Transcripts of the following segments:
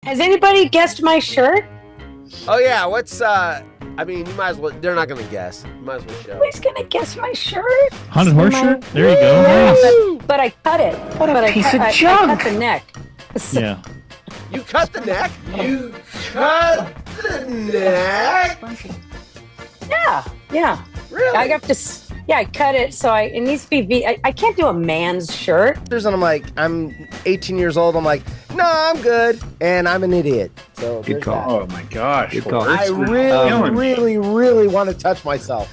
Has anybody guessed my shirt? Oh yeah, what's I mean, you might as well. They're not gonna guess. You might as well show. Who's gonna guess my shirt? Haunted horse shirt? There you go. Yeah, Nice. but I cut it. What a piece of I junk. cut the neck. Yeah. You cut the neck? You cut the neck? Yeah. Really? I got to. Yeah, I cut it so it needs to be. I can't do a man's shirt. And I'm like, I'm 18 years old. I'm like, no, I'm good. And I'm an idiot. So Good call. that. Oh my gosh. Good call. I really want to touch myself.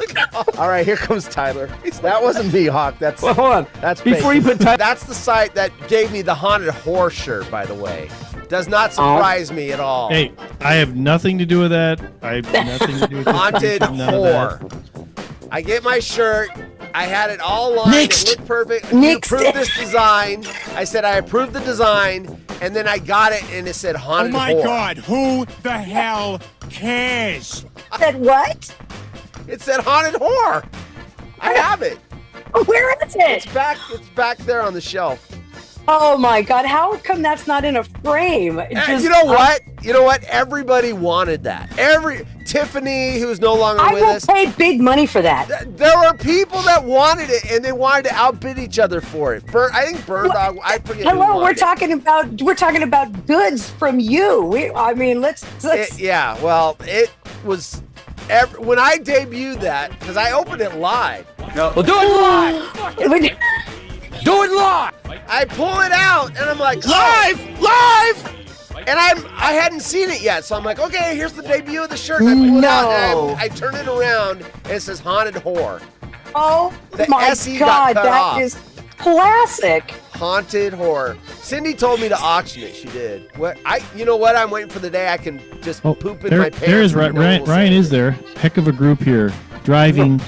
All right, here comes Tyler. That wasn't me, Hawk. That's Well, hold on. that's Before Bacon. you put Tyler. That's the site that gave me the haunted horse shirt, by the way. Does not surprise me at all. Hey, I have nothing to do with that. I have nothing to do with this. Haunted None of whore. that. I get my shirt. I had it all lined. Next. It looked perfect. Next. You approved this design. I said I approved the design, and then I got it, and it said haunted whore. who the hell cares? Said what? It said haunted whore. I have it. Where is it? It's back there on the shelf. Oh my God! How come that's not in a frame? You know what? You know what? Everybody wanted that. Tiffany, who's no longer I with will us. pay big money for that. There were people that wanted it, and they wanted to outbid each other for it. I think Bird Dog. I forget. who Hello, we're wanted it. talking about goods from you. Let's. Yeah, well, it was when I debuted that because I opened it live. Well, do it live. Do it live. I pull it out and I'm like, Live! and I hadn't seen it yet, so I'm like, okay, here's the debut of the shirt. And I pull it out No. and I turn it around and it says haunted whore. Oh The my SE got God, cut off. that is classic. Haunted horror. Cindy told me to auction it. She did. You know what? I'm waiting for the day I can just Oh, poop in my pants. there is and no one Ryan. will Ryan say is there. Heck of a group here. Driving.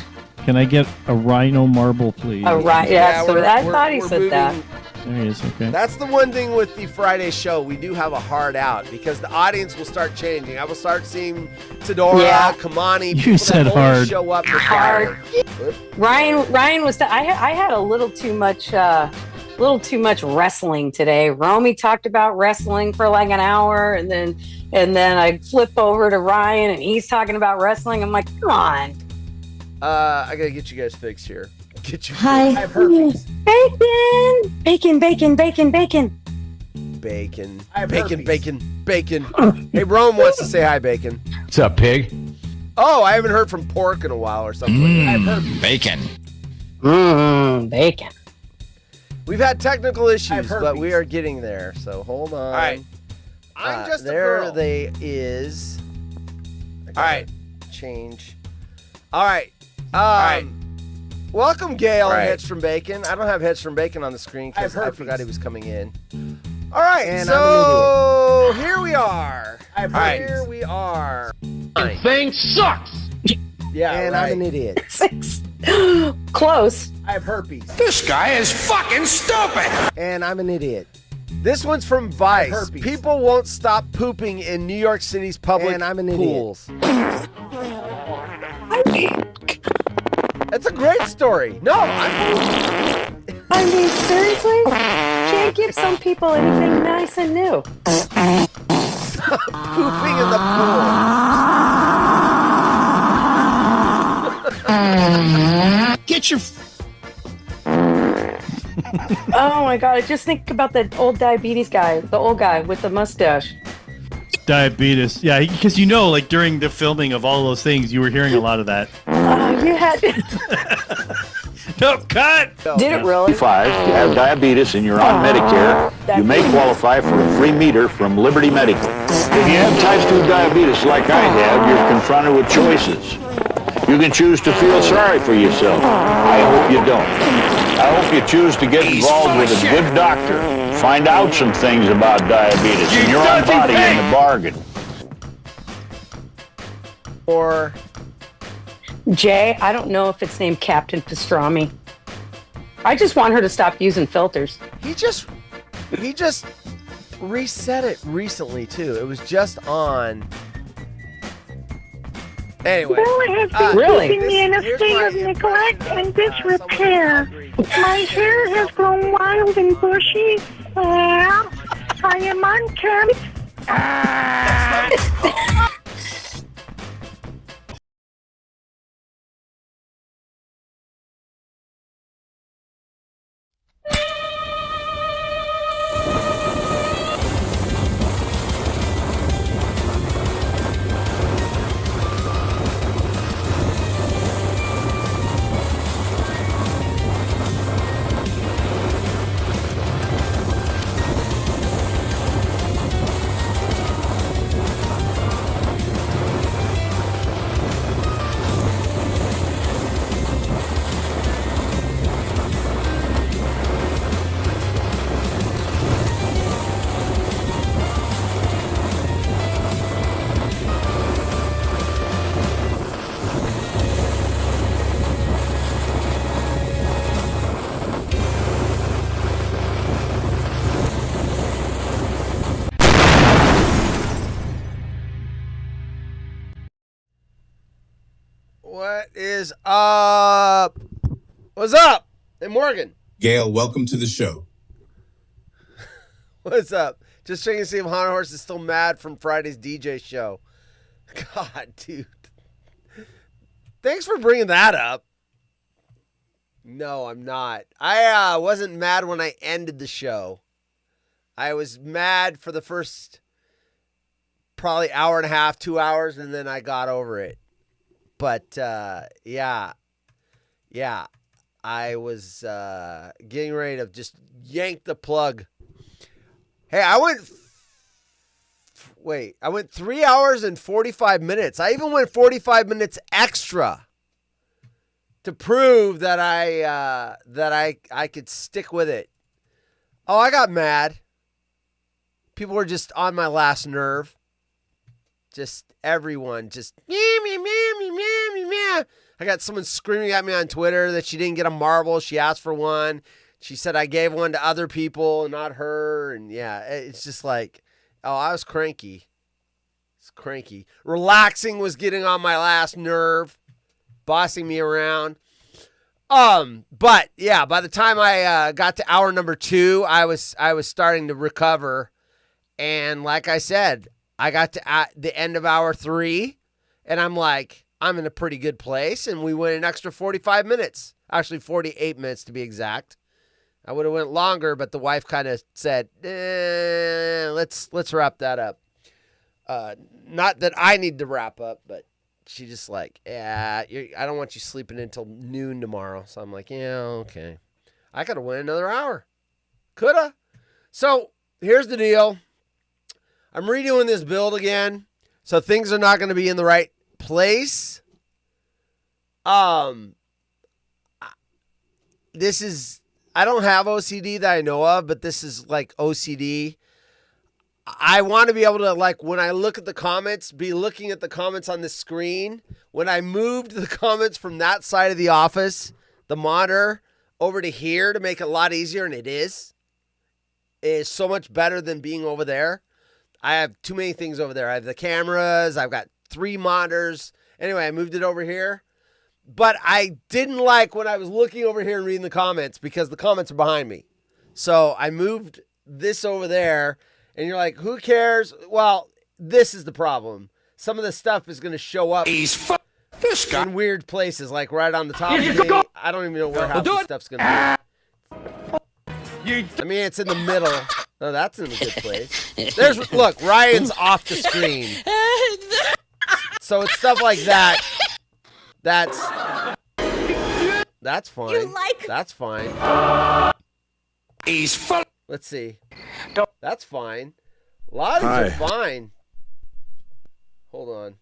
Can I get a rhino marble, please? Oh, right. Yeah, so we're- I we're- thought he we're said that. moving. There he is. Okay. That's the one thing with the Friday show. We do have a hard out because the audience will start changing. I will start seeing Tedora, Yeah. Kamani. You people said that only hard. Show up for Hard. Friday. Ryan was. I had a little too much wrestling today. Romy talked about wrestling for like an hour, and then I flip over to Ryan, and he's talking about wrestling. I'm like, come on, I gotta get you guys fixed here. Get you. Hi. Fixed. I have herpes. bacon. Bacon. I have Bacon. herpes. Bacon. Hey, Rome wants to say hi, Bacon. What's up, pig? Oh, I haven't heard from Pork in a while or something. I have herpes. Bacon. Bacon. We've had technical issues, herpes. but we are getting there. So hold on. All right. I'm just there a girl. they is. All right. Change. All right. Welcome, Gail and Right. Heads from Bacon. I don't have Heads from Bacon on the screen because I have I herpes. forgot he was coming in. All right, And so here we are. I have Here we are. Thing sucks. Yeah, And right. I'm an idiot. Close. I have herpes. This guy is fucking stupid! And I'm an idiot. This one's from Vice. herpes. People won't stop pooping in New York City's public And I'm an idiot. pools. That's a great story. No, I mean, seriously? Can't give some people anything nice and new. pooping in the pool. Get your Oh my God! Just think about the old diabetes guy, the old guy with the mustache. Diabetes. Yeah, because like during the filming of all those things, you were hearing a lot of that. You had. No, cut. Did it really? 5, you have diabetes and you're on Medicare, you may qualify for a free meter from Liberty Medical. If you have type 2 diabetes like I have, you're confronted with choices. You can choose to feel sorry for yourself. I hope you don't. I hope you choose to get involved with a good doctor. Find out some things about diabetes and your own body in the bargain. Or Jay, I don't know if it's named Captain Pastrami. I just want her to stop using filters. he just reset it recently too. It was just on. Anyway, Really? Keeping me in a here's state my of neglect impression and of, disrepair. someone My hair has grown wild and bushy. I am unkempt. What is up? What's up? Hey, Morgan. Gail, welcome to the show. What's up? Just checking to see if Haunted Horse is still mad from Friday's DJ show. God, dude. Thanks for bringing that up. No, I'm not. I wasn't mad when I ended the show. I was mad for the first probably hour and a half, 2 hours, and then I got over it. But, yeah, I was getting ready to just yank the plug. Hey, I went 3 hours and 45 minutes. I even went 45 minutes extra to prove that I could stick with it. Oh, I got mad. People were just on my last nerve. Just everyone, just meow, meow, meow, meow, meow. I got someone screaming at me on Twitter that she didn't get a marble. She asked for one. She said I gave one to other people, not her. And yeah, it's just like, oh, I was cranky. It's cranky. Relaxing was getting on my last nerve, bossing me around. But yeah, by the time I got to hour number 2, I was starting to recover. And like I said, I got to at the end of hour 3, and I'm like, I'm in a pretty good place, and we went an extra 45 minutes. Actually, 48 minutes to be exact. I would have went longer, but the wife kind of said, let's wrap that up. Not that I need to wrap up, but she just like, yeah, I don't want you sleeping until noon tomorrow. So I'm like, yeah, okay. I could have went another hour. Coulda. So here's the deal. I'm redoing this build again, so things are not going to be in the right place. This is, I don't have OCD that I know of, but this is like OCD. I want to be able to, like, when I look at the comments, be looking at the comments on the screen. When I moved the comments from that side of the office, the monitor, over to here to make it a lot easier, and it is so much better than being over there. I have too many things over there. I have the cameras. I've got 3 monitors. Anyway, I moved it over here. But I didn't like when I was looking over here and reading the comments because the comments are behind me. So I moved this over there. And you're like, who cares? Well, this is the problem. Some of the stuff is going to show up This guy. in weird places, like right on the top of me. I don't even know where half the stuff's going to be. I mean, it's in the middle. No, that's in a good place. Look, Ryan's off the screen. So it's stuff like that. That's fine. That's fine. He's full. Let's see. That's fine. A lot of these are fine. Hold on.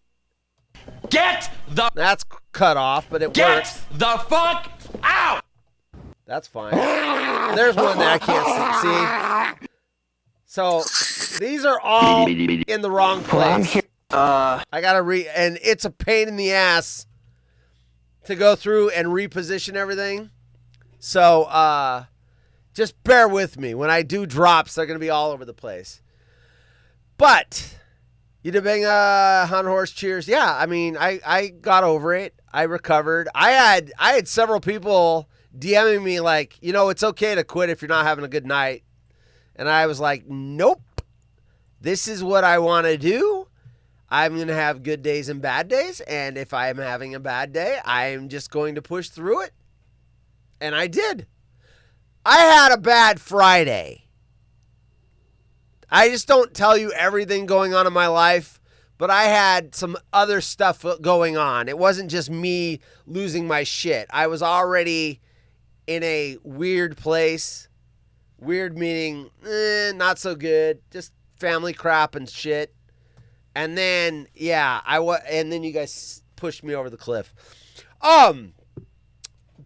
That's cut off, but it works. the fuck out. That's fine. There's one that I can't see. So these are all in the wrong place. I gotta and it's a pain in the ass to go through and reposition everything. So just bear with me. When I do drops, they're gonna be all over the place. But you did bang Haunted Horse cheers. Yeah, I mean, I got over it. I recovered. I had several people DMing me like, it's okay to quit if you're not having a good night. And I was like, nope. this is what I want to do. I'm going to have good days and bad days. And if I'm having a bad day, I'm just going to push through it. And I did. I had a bad Friday. I just don't tell you everything going on in my life, but I had some other stuff going on. It wasn't just me losing my shit. I was already in a weird place. Weird meaning, not so good. Just family crap and shit. And then, and then you guys pushed me over the cliff.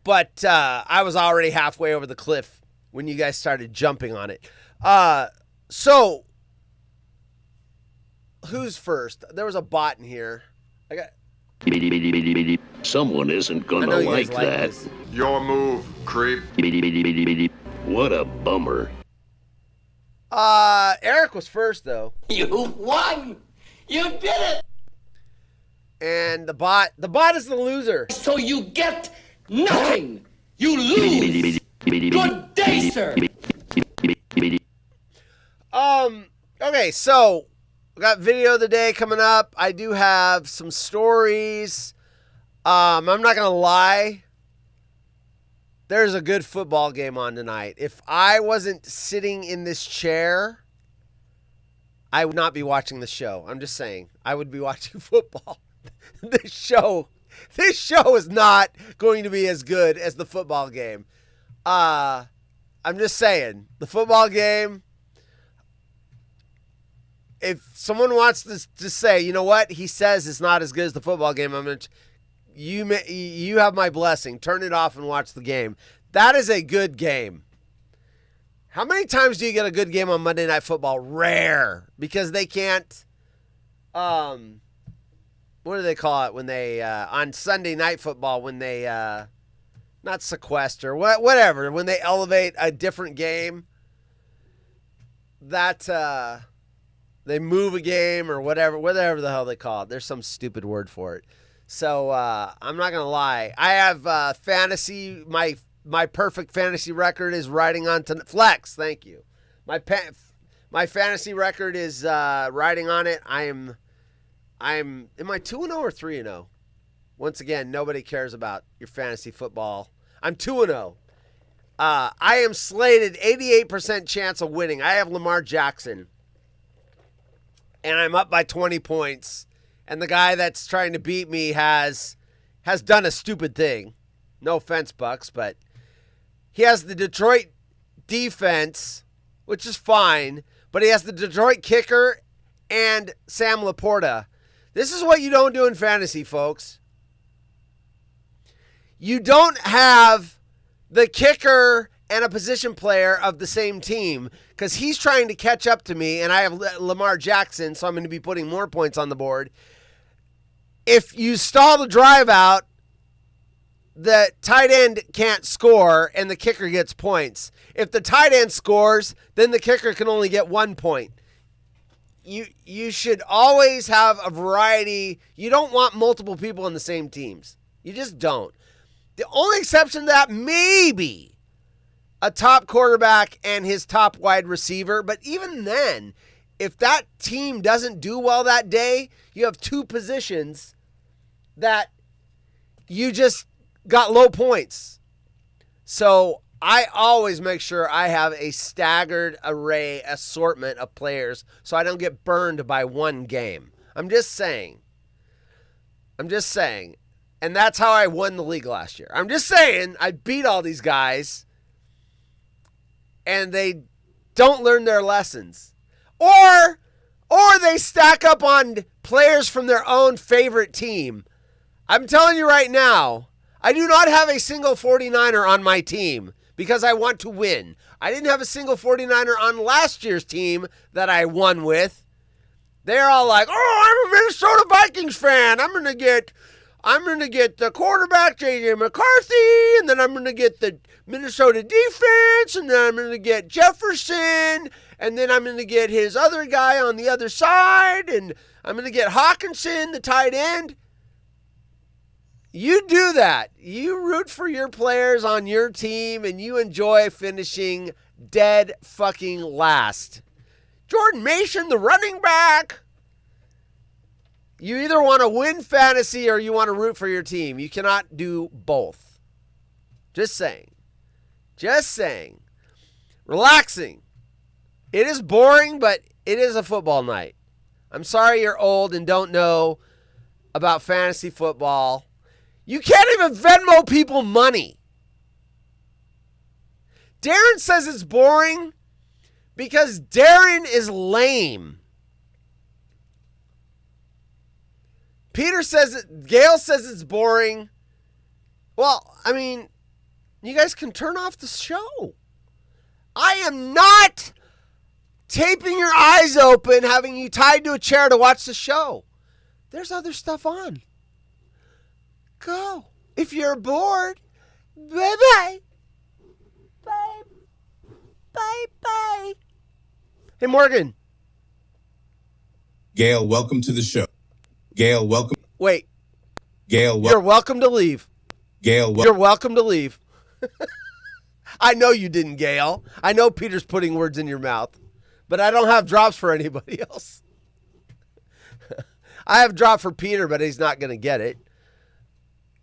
But I was already halfway over the cliff when you guys started jumping on it. So, who's first? There was a bot in here. I got. Someone isn't gonna like that. This. Your move, creep. What a bummer. Eric was first though. You won! You did it! And the bot is the loser. So you get nothing! You lose! Good day, sir! Okay, so we got video of the day coming up. I do have some stories. I'm not gonna lie. There's a good football game on tonight. If I wasn't sitting in this chair, I would not be watching the show. I'm just saying. I would be watching football. This show is not going to be as good as the football game. I'm just saying. The football game, if someone wants to say, you know what, he says it's not as good as the football game, I'm going to... You have my blessing. Turn it off and watch the game. That is a good game. How many times do you get a good game on Monday Night Football? Rare. Because they can't, what do they call it when they, on Sunday Night Football, when they, not sequester, whatever, when they elevate a different game, that, they move a game or whatever the hell they call it. There's some stupid word for it. So I'm not gonna lie. I have fantasy. My perfect fantasy record is riding on to flex. Thank you. My fantasy record is riding on it. Am I 2-0 or 3-0? Once again, nobody cares about your fantasy football. I'm 2-0. I am slated 88% chance of winning. I have Lamar Jackson, and I'm up by 20 points. And the guy that's trying to beat me has done a stupid thing. No offense, Bucks, but he has the Detroit defense, which is fine, but he has the Detroit kicker and Sam Laporta. This is what you don't do in fantasy, folks. You don't have the kicker and a position player of the same team because he's trying to catch up to me, and I have Lamar Jackson, so I'm going to be putting more points on the board. If you stall the drive out, the tight end can't score and the kicker gets points. If the tight end scores, then the kicker can only get 1 point. You should always have a variety. You don't want multiple people on the same teams. You just don't. The only exception to that may be a top quarterback and his top wide receiver. But even then, if that team doesn't do well that day, you have two positions that you just got low points. So I always make sure I have a staggered assortment of players so I don't get burned by one game. I'm just saying. And that's how I won the league last year. I'm just saying I beat all these guys and they don't learn their lessons. Or they stack up on players from their own favorite team. I'm telling you right now, I do not have a single 49er on my team because I want to win. I didn't have a single 49er on last year's team that I won with. They're all like, "Oh, I'm a Minnesota Vikings fan. I'm gonna get the quarterback J.J. McCarthy, and then I'm gonna get the Minnesota defense, and then I'm gonna get Jefferson, and then I'm gonna get his other guy on the other side, and I'm gonna get Hawkinson, the tight end." You do that. You root for your players on your team, and you enjoy finishing dead fucking last. Jordan Mason, the running back. You either want to win fantasy or you want to root for your team. You cannot do both. Just saying. Just saying. Relaxing. It is boring, but it is a football night. I'm sorry you're old and don't know about fantasy football. You can't even Venmo people money. Darren says it's boring because Darren is lame. Peter says Gail says it's boring. Well, I mean, you guys can turn off the show. I am not taping your eyes open, having you tied to a chair to watch the show. There's other stuff on. Go. If you're bored, bye-bye. Bye. Bye-bye. Hey, Morgan. Gail, welcome to the show. Gail, welcome. Wait. Gail, You're welcome to leave. Gail, You're welcome to leave. I know you didn't, Gail. I know Peter's putting words in your mouth, but I don't have drops for anybody else. I have drop for Peter, but he's not going to get it.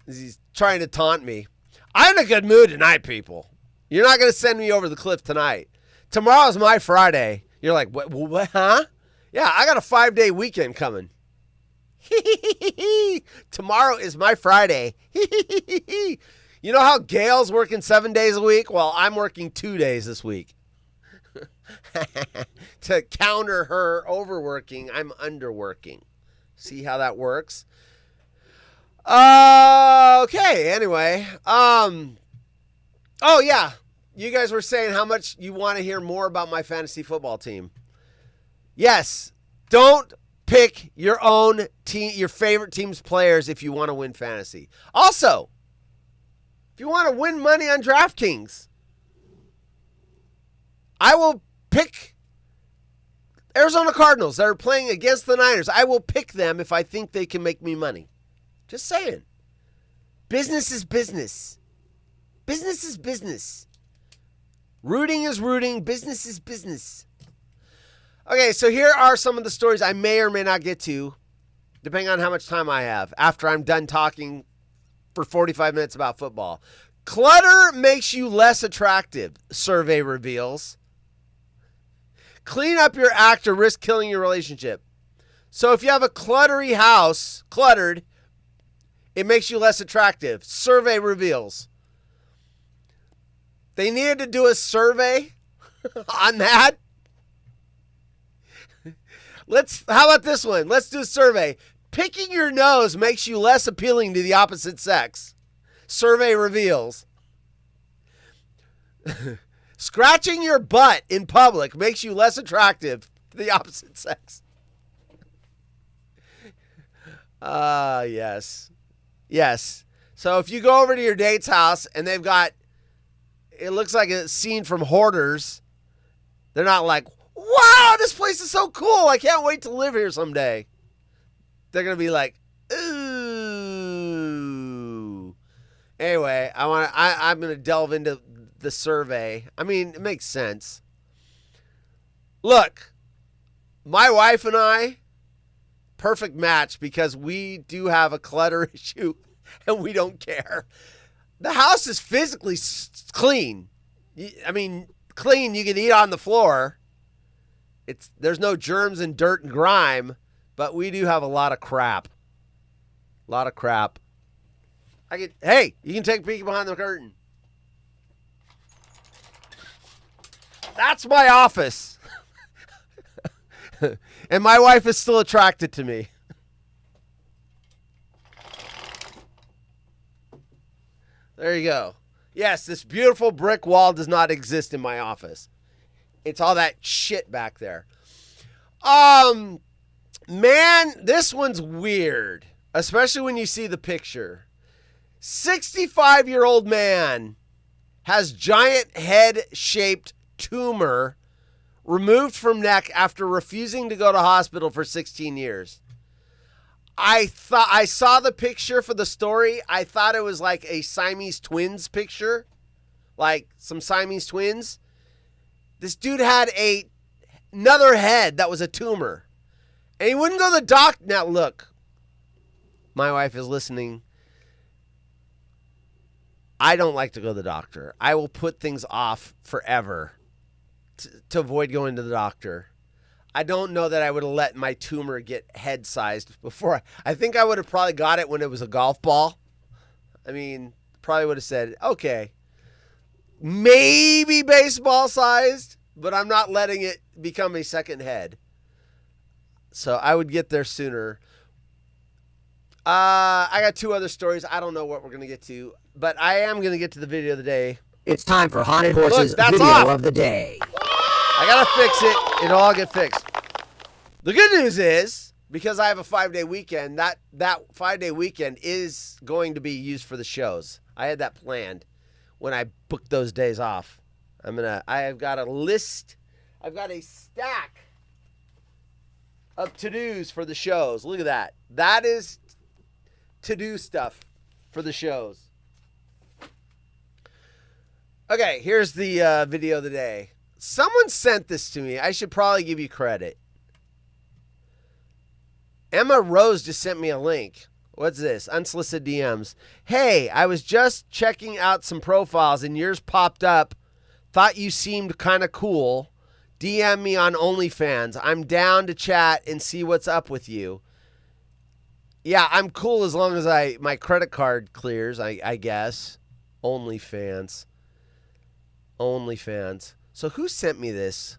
He's trying to taunt me. I'm in a good mood tonight, people. You're not going to send me over the cliff tonight. Tomorrow's my Friday. You're like, what, huh? Yeah, I got a 5-day weekend coming. Tomorrow is my Friday. You know how Gail's working 7 days a week? Well, I'm working 2 days this week. To counter her overworking, I'm underworking. See how that works? Okay, anyway. Oh, yeah. You guys were saying how much you want to hear more about my fantasy football team. Yes. Don't pick your own team, your favorite team's players if you want to win fantasy. Also, if you want to win money on DraftKings, I will pick Arizona Cardinals that are playing against the Niners. I will pick them if I think they can make me money. Just saying. Business is business. Business is business. Rooting is rooting. Business is business. Okay, so here are some of the stories I may or may not get to, depending on how much time I have, after I'm done talking for 45 minutes about football. Clutter makes you less attractive, survey reveals. Clean up your act or risk killing your relationship. So if you have a cluttery house, cluttered, it makes you less attractive. Survey reveals. They needed to do a survey on that. How about this one? Let's do a survey. Picking your nose makes you less appealing to the opposite sex. Survey reveals. Scratching your butt in public makes you less attractive to the opposite sex. Yes. Yes. So if you go over to your date's house and they've got, it looks like a scene from Hoarders, they're not like, wow, this place is so cool. I can't wait to live here someday. They're going to be like, ooh. Anyway, I'm going to delve into the survey. I mean, it makes sense. Look, my wife and I, perfect match because we do have a clutter issue and we don't care. The house is physically clean. I mean, clean, you can eat on the floor. There's no germs and dirt and grime, but we do have a lot of crap. A lot of crap. Hey, you can take a peek behind the curtain. That's my office. And my wife is still attracted to me. There you go. Yes, this beautiful brick wall does not exist in my office. It's all that shit back there. Man, this one's weird, especially when you see the picture. 65-year-old man has giant head-shaped tumor removed from neck after refusing to go to hospital for 16 years. I saw the picture for the story. I thought it was like a Siamese twins picture, like some Siamese twins. This dude had a another head that was a tumor. And he wouldn't go to the doctor. Now, look, my wife is listening. I don't like to go to the doctor. I will put things off forever to avoid going to the doctor. I don't know that I would have let my tumor get head-sized before. I think I would have probably got it when it was a golf ball. I mean, probably would have said, okay, maybe baseball-sized, but I'm not letting it become a second head. So I would get there sooner. I got 2 other stories. I don't know what we're going to get to, but I am going to get to the video of the day. It's time for Haunted Horses Look, that's video off. of the day. I got to fix it. It'll all get fixed. The good news is, because I have a 5-day weekend, that 5-day weekend is going to be used for the shows. I had that planned when I booked those days off. I've got a list. I've got a stack of to-dos for the shows. Look at that. That is to-do stuff for the shows. Okay, here's the video of the day. Someone sent this to me. I should probably give you credit. Emma Rose just sent me a link. What's this? Unsolicited DMs. Hey, I was just checking out some profiles and yours popped up. Thought you seemed kind of cool. DM me on OnlyFans. I'm down to chat and see what's up with you. Yeah, I'm cool as long as my credit card clears, I guess. OnlyFans. So who sent me this?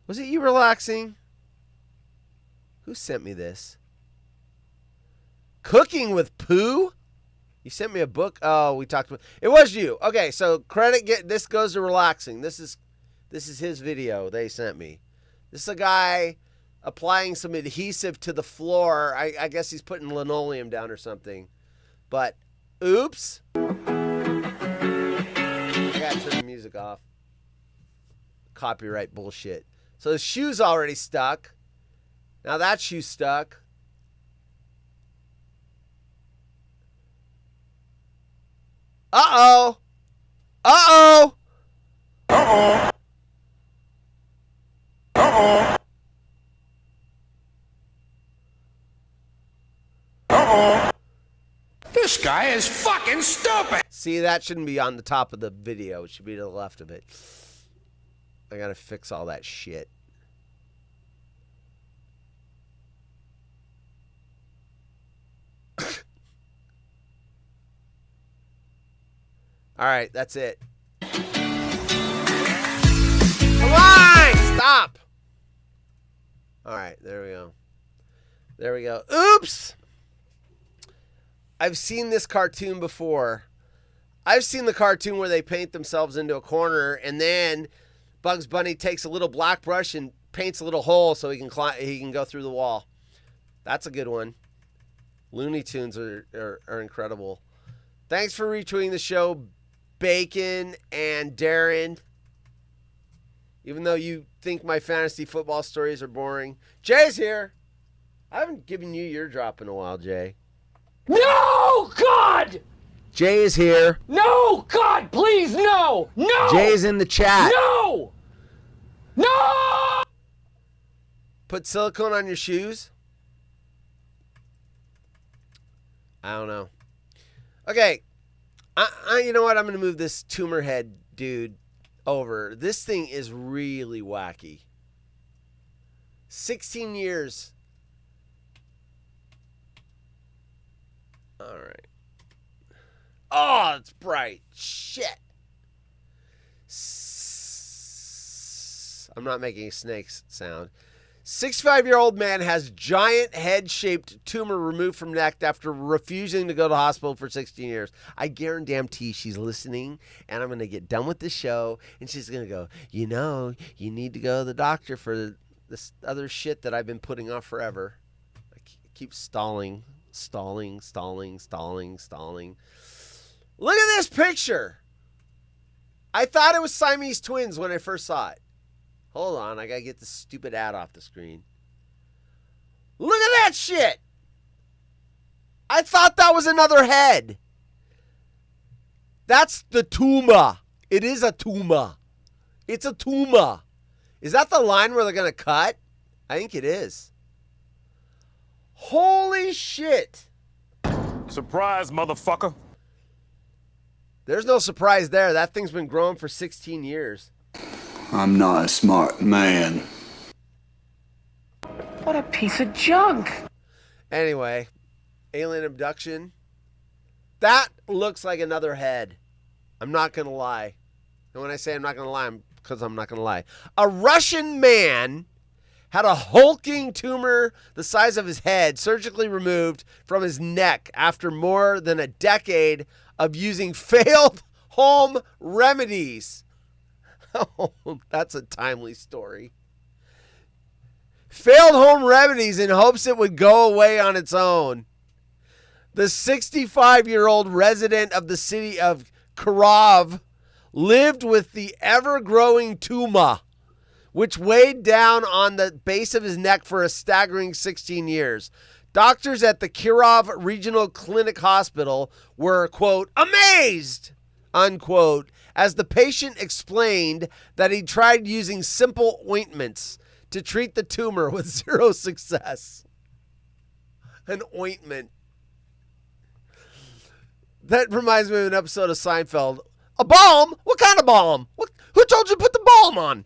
Was it you, Relaxing? Who sent me this? Cooking with Pooh? You sent me a book? Oh, we talked about it. Was you. Okay, so this goes to Relaxing. This is his video they sent me. This is a guy applying some adhesive to the floor. I guess he's putting linoleum down or something. But oops. I gotta turn the music off. Copyright bullshit. So the shoe's already stuck. Now that shoe's stuck. Uh-oh. Uh-oh. Uh-oh. Uh-oh. Uh-oh. This guy is fucking stupid. See, that shouldn't be on the top of the video. It should be to the left of it. I gotta fix all that shit. All right, that's it. Come on, stop. All right, there we go. There we go. Oops. I've seen this cartoon before. I've seen the cartoon where they paint themselves into a corner and then Bugs Bunny takes a little black brush and paints a little hole so he can go through the wall. That's a good one. Looney Tunes are incredible. Thanks for retweeting the show, Bacon and Darren. Even though you think my fantasy football stories are boring. Jay's here. I haven't given you your drop in a while, Jay. No, God! Jay is here. No, God, please, no! No! Jay's in the chat. No! No! Put silicone on your shoes? I don't know. Okay. You know what? I'm going to move this tumor head dude over. This thing is really wacky. 16 years. All right. Oh, it's bright. Shit. I'm not making a snake sound. 65-year-old man has giant head-shaped tumor removed from neck after refusing to go to the hospital for 16 years. I guarantee she's listening, and I'm going to get done with the show, and she's going to go, you know, you need to go to the doctor for this other shit that I've been putting off forever. I keep stalling. Look at this picture. I thought it was Siamese twins when I first saw it. Hold on, I gotta get this stupid ad off the screen. Look at that shit. I thought that was another head. That's the tumor. It is a tumor. It's a tumor. Is that the line where they're going to cut? I think it is. Holy shit. Surprise, motherfucker. There's no surprise there. That thing's been growing for 16 years. I'm not a smart man. What a piece of junk. Anyway, alien abduction. That looks like another head. I'm not going to lie. And when I say I'm not going to lie, because I'm not going to lie. A Russian man had a hulking tumor the size of his head surgically removed from his neck after more than a decade of using failed home remedies. Oh, that's a timely story. Failed home remedies in hopes it would go away on its own. The 65-year-old resident of the city of Kirov lived with the ever-growing tumor, which weighed down on the base of his neck for a staggering 16 years. Doctors at the Kirov Regional Clinic Hospital were, quote, amazed, unquote, as the patient explained that he tried using simple ointments to treat the tumor with zero success. An ointment. That reminds me of an episode of Seinfeld. A balm? What kind of balm? Who told you to put the balm on?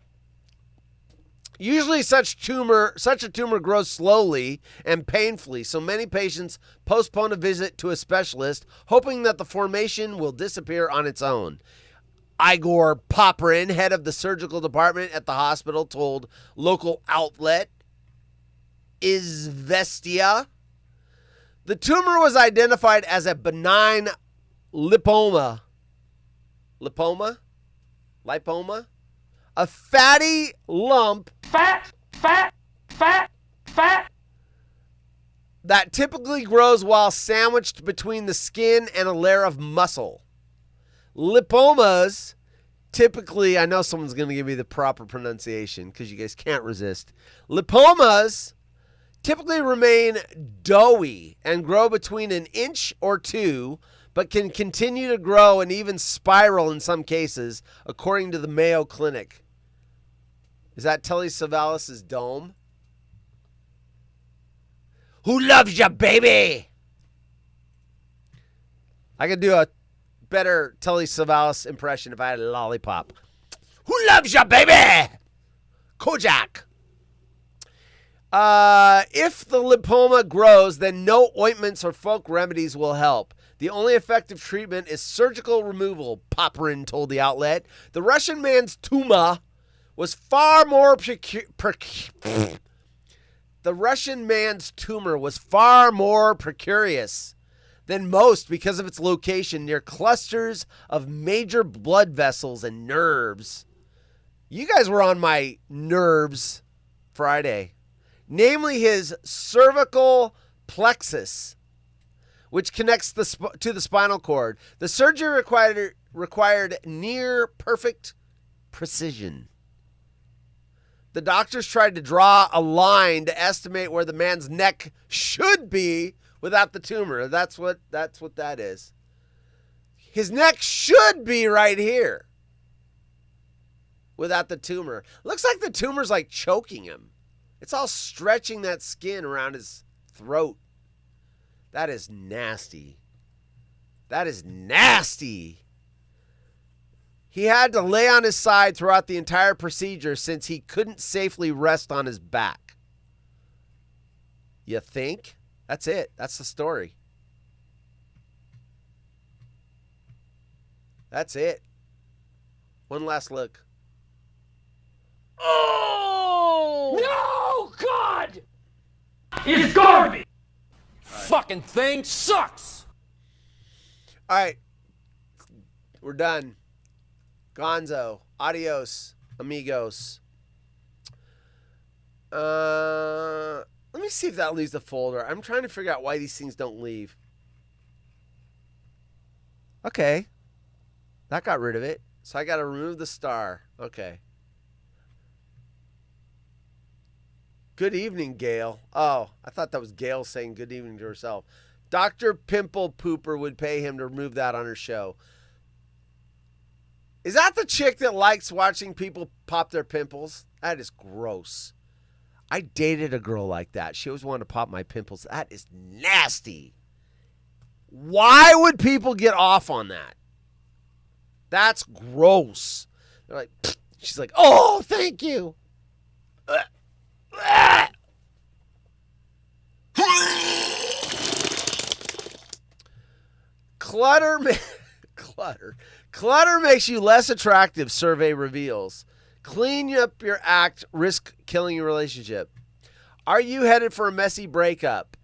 Usually such a tumor grows slowly and painfully, so many patients postpone a visit to a specialist, hoping that the formation will disappear on its own. Igor Poprin, head of the surgical department at the hospital, told local outlet Izvestia the tumor was identified as a benign lipoma. Lipoma? A fatty lump. Fat. That typically grows while sandwiched between the skin and a layer of muscle. Lipomas typically, I know someone's going to give me the proper pronunciation because you guys can't resist. Lipomas typically remain doughy and grow between an inch or two, but can continue to grow and even spiral in some cases, according to the Mayo Clinic. Is that Telly Savalas' dome? Who loves you, baby? I could do a better Telly Savalas impression if I had a lollipop. Who loves you, baby? Kojak. If the lipoma grows, then no ointments or folk remedies will help. The only effective treatment is surgical removal, Poprin told the outlet. The Russian man's tumor was far more precarious than most because of its location near clusters of major blood vessels and nerves. You guys were on my nerves Friday. Namely his cervical plexus, which connects to the spinal cord. The surgery required near perfect precision. The doctors tried to draw a line to estimate where the man's neck should be without the tumor. That's what that is. His neck should be right here without the tumor. Looks like the tumor's like choking him. It's all stretching that skin around his throat. That is nasty. That is nasty. He had to lay on his side throughout the entire procedure since he couldn't safely rest on his back. You think? That's it. That's the story. That's it. One last look. Oh! No, God! It's garbage! Fucking thing sucks! All right. We're done. Gonzo. Adios, amigos. Let me see if that leaves the folder. I'm trying to figure out why these things don't leave. Okay. That got rid of it. So I got to remove the star. Okay. Good evening, Gail. Oh, I thought that was Gail saying good evening to herself. Dr. Pimple Pooper would pay him to remove that on her show. Is that the chick that likes watching people pop their pimples? That is gross. I dated a girl like that. She always wanted to pop my pimples. That is nasty. Why would people get off on that? That's gross. They're like, pfft. She's like, oh, thank you. Clutter makes you less attractive, survey reveals. Clean up your act, risk killing your relationship. Are you headed for a messy breakup?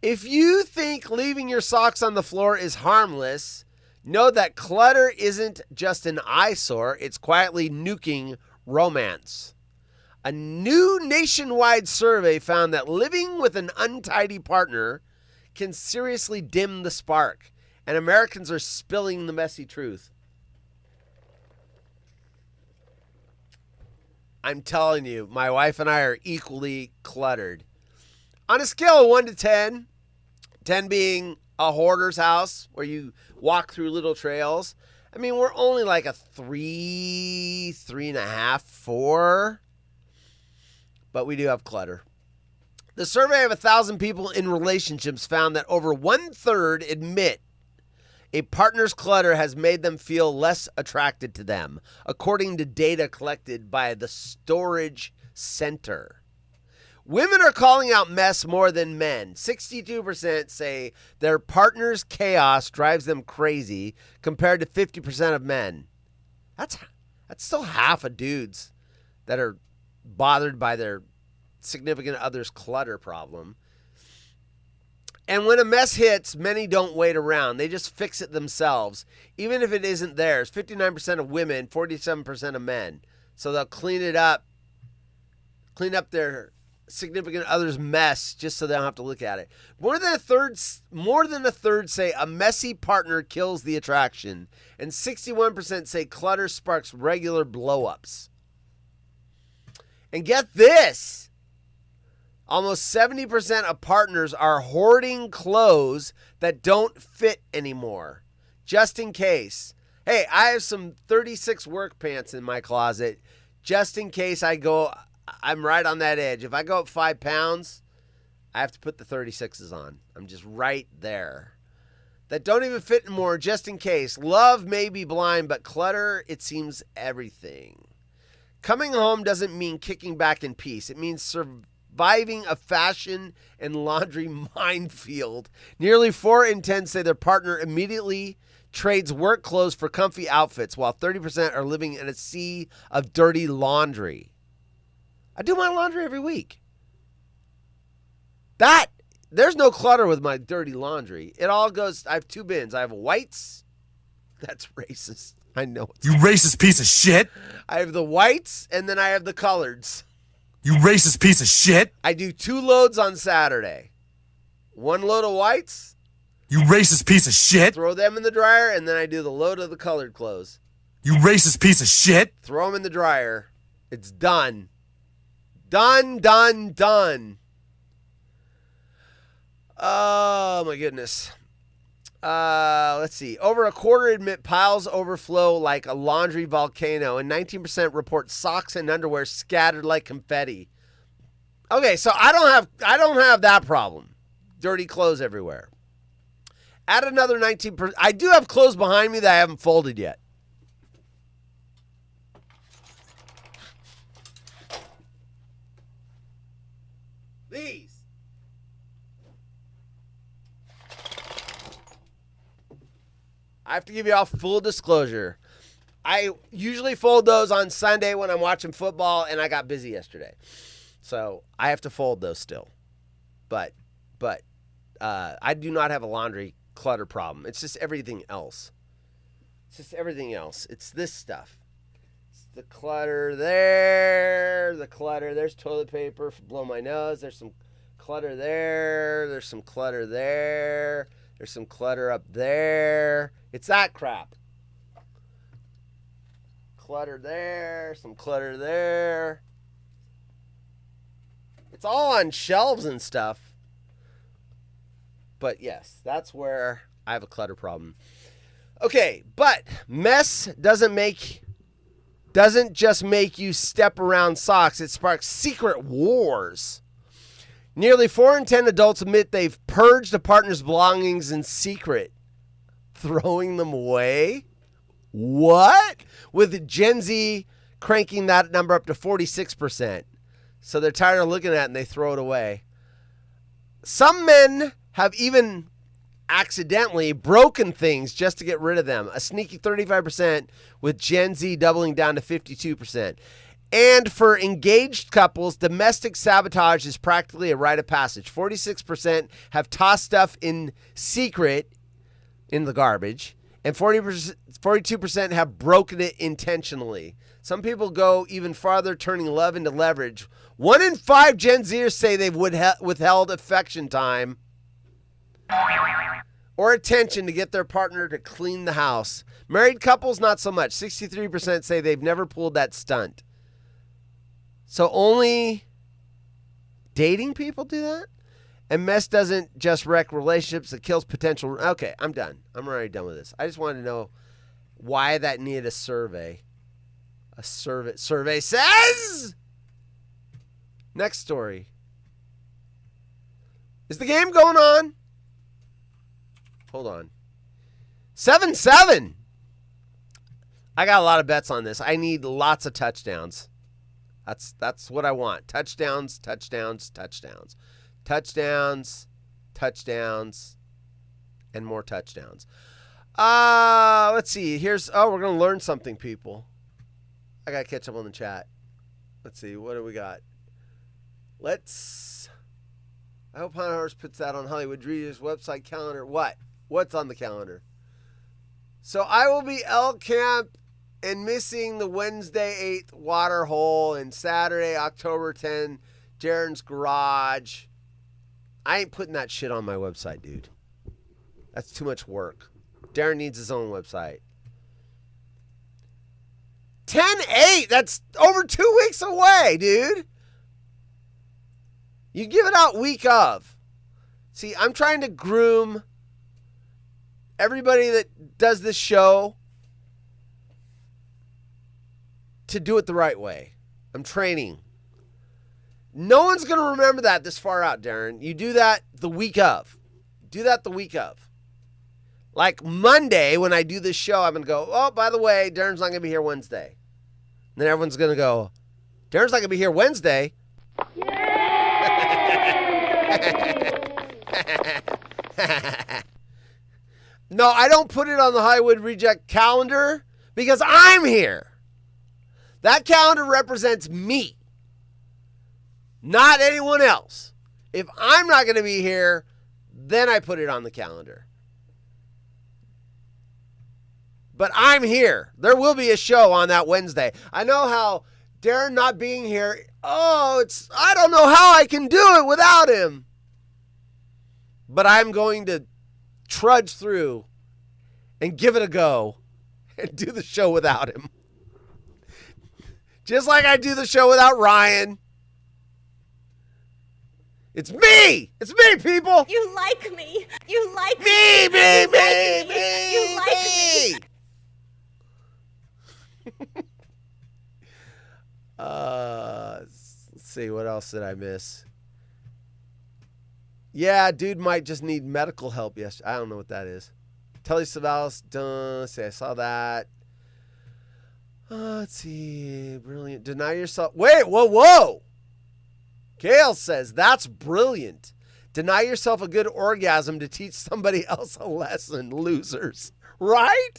If you think leaving your socks on the floor is harmless, know that clutter isn't just an eyesore, it's quietly nuking romance. A new nationwide survey found that living with an untidy partner can seriously dim the spark, and Americans are spilling the messy truth. I'm telling you, my wife and I are equally cluttered. On a scale of 1 to 10, 10 being a hoarder's house where you walk through little trails, I mean, we're only like a 3, 3.5, 4, but we do have clutter. The survey of 1,000 people in relationships found that over 1/3 admit a partner's clutter has made them feel less attracted to them, according to data collected by the Storage Center. Women are calling out mess more than men. 62% say their partner's chaos drives them crazy, compared to 50% of men. That's still half of dudes that are bothered by their significant other's clutter problem. And when a mess hits, many don't wait around. They just fix it themselves, even if it isn't theirs. 59% of women, 47% of men. So they'll clean up their significant other's mess just so they don't have to look at it. More than a third say a messy partner kills the attraction, and 61% say clutter sparks regular blow-ups. And get this. Almost 70% of partners are hoarding clothes that don't fit anymore, just in case. Hey, I have some 36 work pants in my closet, just in case I'm right on that edge. If I go up 5 pounds, I have to put the 36s on. I'm just right there. That don't even fit anymore, just in case. Love may be blind, but clutter, it seems everything. Coming home doesn't mean kicking back in peace. It means surviving a fashion and laundry minefield. Nearly 4 in 10 say their partner immediately trades work clothes for comfy outfits, while 30% are living in a sea of dirty laundry. I do my laundry every week. There's no clutter with my dirty laundry. It all goes, I have 2 bins. I have whites. That's racist. I know. You racist piece of shit. I have the whites, and then I have the coloreds. You racist piece of shit. I do 2 loads on Saturday. 1 load of whites. You racist piece of shit. Throw them in the dryer, and then I do the load of the colored clothes. You racist piece of shit. Throw them in the dryer. It's done. Done, done, done. Oh, my goodness. Let's see. Over a quarter admit piles overflow like a laundry volcano, and 19% report socks and underwear scattered like confetti. Okay, so I don't have that problem. Dirty clothes everywhere. Add another 19%. I do have clothes behind me that I haven't folded yet. These. I have to give you all full disclosure. I usually fold those on Sunday when I'm watching football, and I got busy yesterday. So I have to fold those still. But I do not have a laundry clutter problem. It's just everything else. It's this stuff. It's the clutter there, there's toilet paper for blow my nose. There's some clutter there. There's some clutter there. There's some clutter up there. It's that crap. Clutter there, some clutter there. It's all on shelves and stuff. But yes, that's where I have a clutter problem. Okay, but mess doesn't just make you step around socks. It sparks secret wars. Nearly 4 in 10 adults admit they've purged a partner's belongings in secret. Throwing them away? What? With Gen Z cranking that number up to 46%. So they're tired of looking at it and they throw it away. Some men have even accidentally broken things just to get rid of them. A sneaky 35%, with Gen Z doubling down to 52%. And for engaged couples, domestic sabotage is practically a rite of passage. 46% have tossed stuff in secret in the garbage, and 42% have broken it intentionally. Some people go even farther, turning love into leverage. 1 in 5 Gen Zers say they've withheld affection time or attention to get their partner to clean the house. Married couples, not so much. 63% say they've never pulled that stunt. So only dating people do that? And mess doesn't just wreck relationships, it kills potential. Okay, I'm done. I'm already done with this. I just wanted to know why that needed a survey. A survey says... Next story. Is the game going on? Hold on. 7-7. I got a lot of bets on this. I need lots of touchdowns. That's what I want. Touchdowns, touchdowns, touchdowns. Touchdowns, touchdowns, and more touchdowns. Let's see. We're going to learn something, people. I got to catch up on the chat. Let's see. What do we got? I hope Hunter Horse puts that on Hollywood Reader's website calendar. What? What's on the calendar? So I will be Elk Camp and missing the Wednesday 8th water hole and Saturday, October 10, Jaren's Garage. I ain't putting that shit on my website, dude. That's too much work. Darren needs his own website. 10-8. That's over 2 weeks away, dude. You give it out week of. See, I'm trying to groom everybody that does this show to do it the right way. I'm training. No one's going to remember that this far out, Darren. You do that the week of. Do that the week of. Like Monday, when I do this show, I'm going to go, oh, by the way, Darren's not going to be here Wednesday. And then everyone's going to go, Darren's not going to be here Wednesday. No, I don't put it on the Hollywood Reject calendar because I'm here. That calendar represents me, not anyone else. If I'm not going to be here, then I put it on the calendar. But I'm here. There will be a show on that Wednesday. I know how Darren not being here, I don't know how I can do it without him. But I'm going to trudge through and give it a go and do the show without him. Just like I do the show without Ryan. It's me! It's me, people! You like me. You like me. Me, me, me. me, You like me. Let's see, what else did I miss? Yeah, dude might just need medical help. Yes, I don't know what that is. Telly Savalas, say I saw that. Let's see, brilliant. Deny yourself. Wait, whoa. Gail says that's brilliant. Deny yourself a good orgasm to teach somebody else a lesson, losers. Right?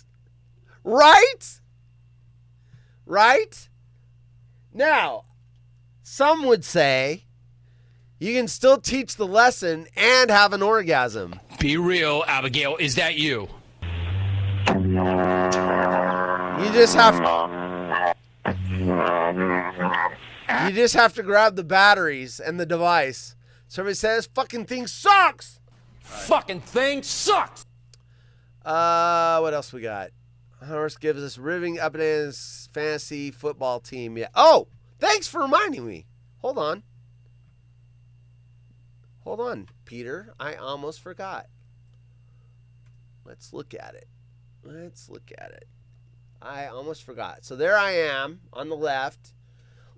Now, some would say you can still teach the lesson and have an orgasm. Be real, Abigail. Is that you? You just have to grab the batteries and the device. Somebody says, fucking thing sucks. Fucking thing sucks. What else we got? Horse gives us riveting up in his fantasy football team. Yeah. Oh, thanks for reminding me. Hold on, Peter. I almost forgot. Let's look at it. Let's look at it. I almost forgot. So there I am on the left.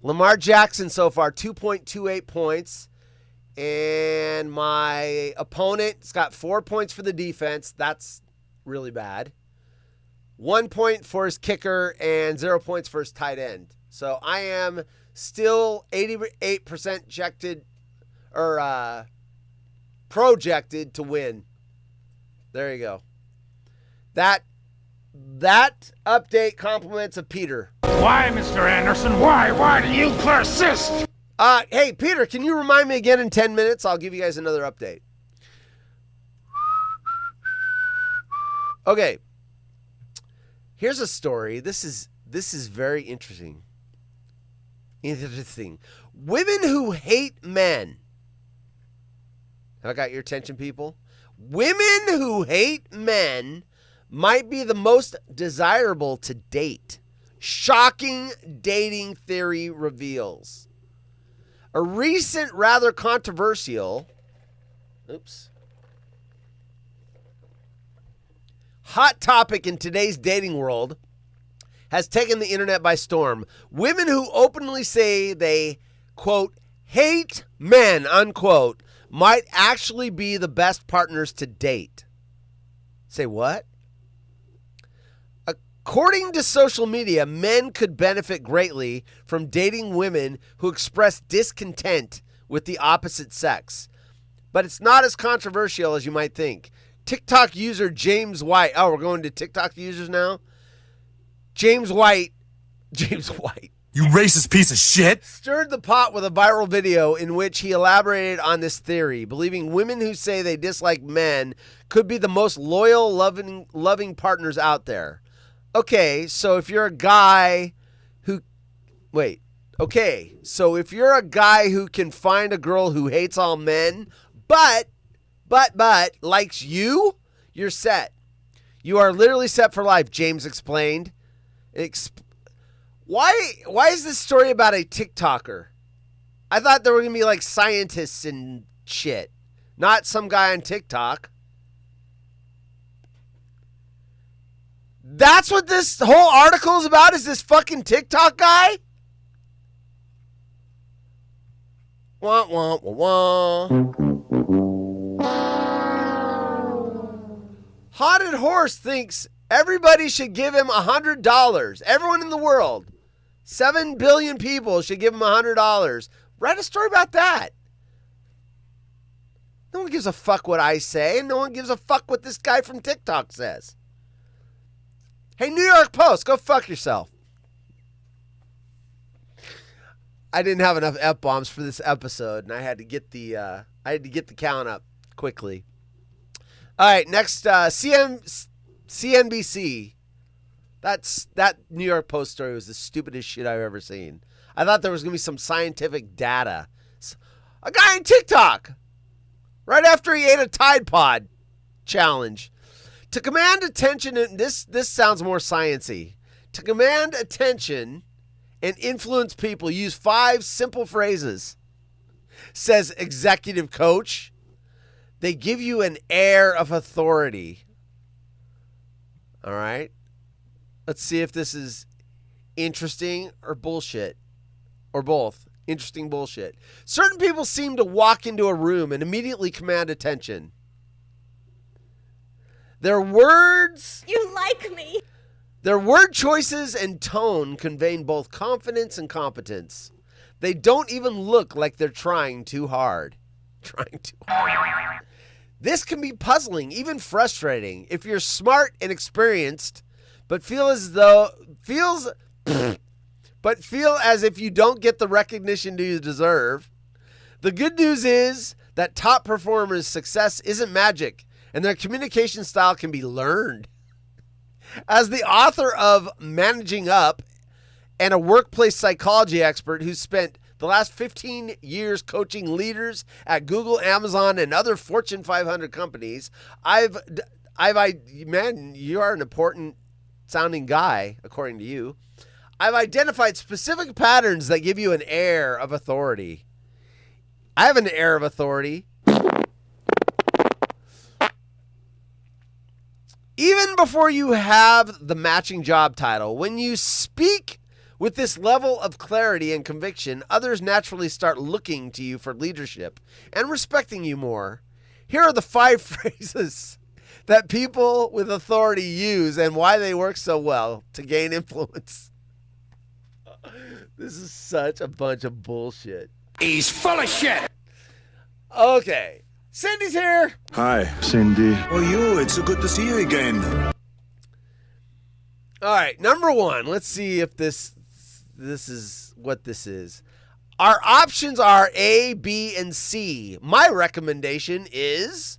Lamar Jackson so far, 2.28 points. And my opponent's got 4 points for the defense. That's really bad. 1 point for his kicker and 0 points for his tight end. So I am still 88% projected to win. There you go. That update compliments of Peter. Why, Mr. Anderson? Why? Why do you persist? Hey, Peter, can you remind me again in 10 minutes? I'll give you guys another update. Okay. Here's a story. This is very interesting. Women who hate men. Have I got your attention, people? Women who hate men might be the most desirable to date. Shocking dating theory reveals. A recent, rather controversial, hot topic in today's dating world has taken the internet by storm. Women who openly say they, quote, hate men, unquote, might actually be the best partners to date. Say what? According to social media, men could benefit greatly from dating women who express discontent with the opposite sex. But it's not as controversial as you might think. TikTok user James White. Oh, we're going to TikTok users now? James White. You racist piece of shit. Stirred the pot with a viral video in which he elaborated on this theory, believing women who say they dislike men could be the most loyal, loving partners out there. Okay, so if you're a guy who... so if you're a guy who can find a girl who hates all men, but likes you, you're set. You are literally set for life, James explained. Why is this story about a TikToker? I thought there were going to be like scientists and shit, not some guy on TikTok. That's what this whole article is about, is this fucking TikTok guy? Wah, wah, wah, wah. Haunted Horse thinks everybody should give him $100. Everyone in the world. 7 billion people should give him $100. Write a story about that. No one gives a fuck what I say, and no one gives a fuck what this guy from TikTok says. Hey, New York Post, go fuck yourself. I didn't have enough F-bombs for this episode, and I had to get the count up quickly. All right, next, CNBC. That New York Post story was the stupidest shit I've ever seen. I thought there was going to be some scientific data. A guy on TikTok, right after he ate a Tide Pod challenge. To command attention, and this sounds more science-y. To command attention and influence people, use 5 simple phrases, says executive coach. They give you an air of authority. All right? Let's see if this is interesting or bullshit. Or both. Interesting bullshit. Certain people seem to walk into a room and immediately command attention. Their words... You like me. Their word choices and tone convey both confidence and competence. They don't even look like they're trying too hard. This can be puzzling, even frustrating, if you're smart and experienced, but feel as if you don't get the recognition you deserve. The good news is that top performers' success isn't magic, and their communication style can be learned. As the author of Managing Up and a workplace psychology expert who spent the last 15 years coaching leaders at Google, Amazon, and other Fortune 500 companies, man, you are an important sounding guy, according to you. I've identified specific patterns that give you an air of authority. I have an air of authority. Even before you have the matching job title, when you speak with this level of clarity and conviction, others naturally start looking to you for leadership and respecting you more. Here are the 5 phrases that people with authority use and why they work so well to gain influence. This is such a bunch of bullshit. He's full of shit. Okay. Cindy's here. Hi, Cindy. Oh, you. It's so good to see you again. All right, number 1. Let's see if this is what this is. Our options are A, B, and C. My recommendation is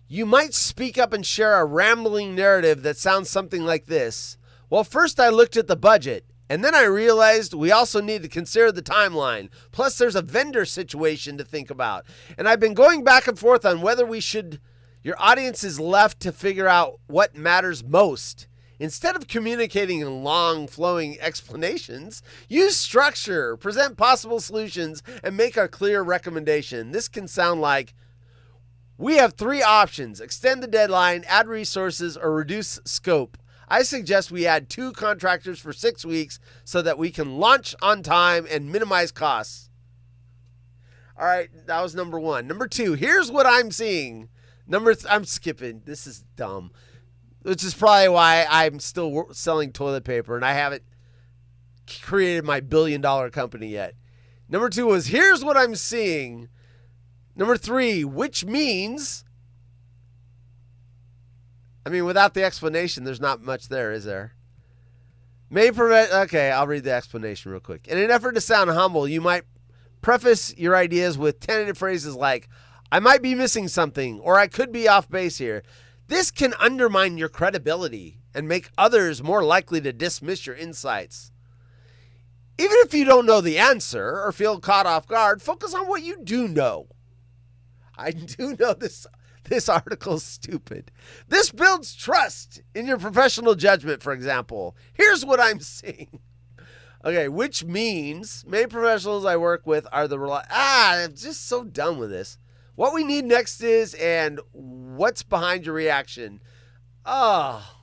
you might speak up and share a rambling narrative that sounds something like this. Well, first I looked at the budget, and then I realized we also need to consider the timeline. Plus, there's a vendor situation to think about. And I've been going back and forth on whether we should. Your audience is left to figure out what matters most. Instead of communicating in long, flowing explanations, use structure, present possible solutions, and make a clear recommendation. This can sound like, we have 3 options: extend the deadline, add resources, or reduce scope. I suggest we add 2 contractors for 6 weeks so that we can launch on time and minimize costs. All right, that was number 1. Number 2, here's what I'm seeing. I'm skipping. This is dumb. Which is probably why I'm still selling toilet paper and I haven't created my billion-dollar company yet. Number 2 was, here's what I'm seeing. Number 3, which means... I mean, without the explanation, there's not much there, is there? May prevent... Okay, I'll read the explanation real quick. In an effort to sound humble, you might preface your ideas with tentative phrases like, I might be missing something, or I could be off base here. This can undermine your credibility and make others more likely to dismiss your insights. Even if you don't know the answer or feel caught off guard, focus on what you do know. I do know this article's stupid. This builds trust in your professional judgment, for example. Here's what I'm seeing. Okay, which means many professionals I work with are I'm just so done with this. What we need next is, and what's behind your reaction? Oh,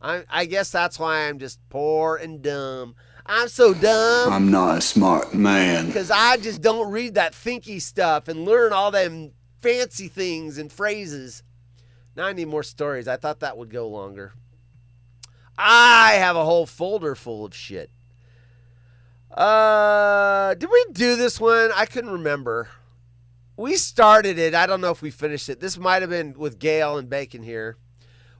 I guess that's why I'm just poor and dumb. I'm so dumb. I'm not a smart man. Because I just don't read that thinky stuff and learn all them fancy things and phrases. Now I need more stories. I thought that would go longer. I have a whole folder full of shit. Did we do this one? I couldn't remember. We started it. I don't know if we finished it. This might have been with Gail and Bacon here.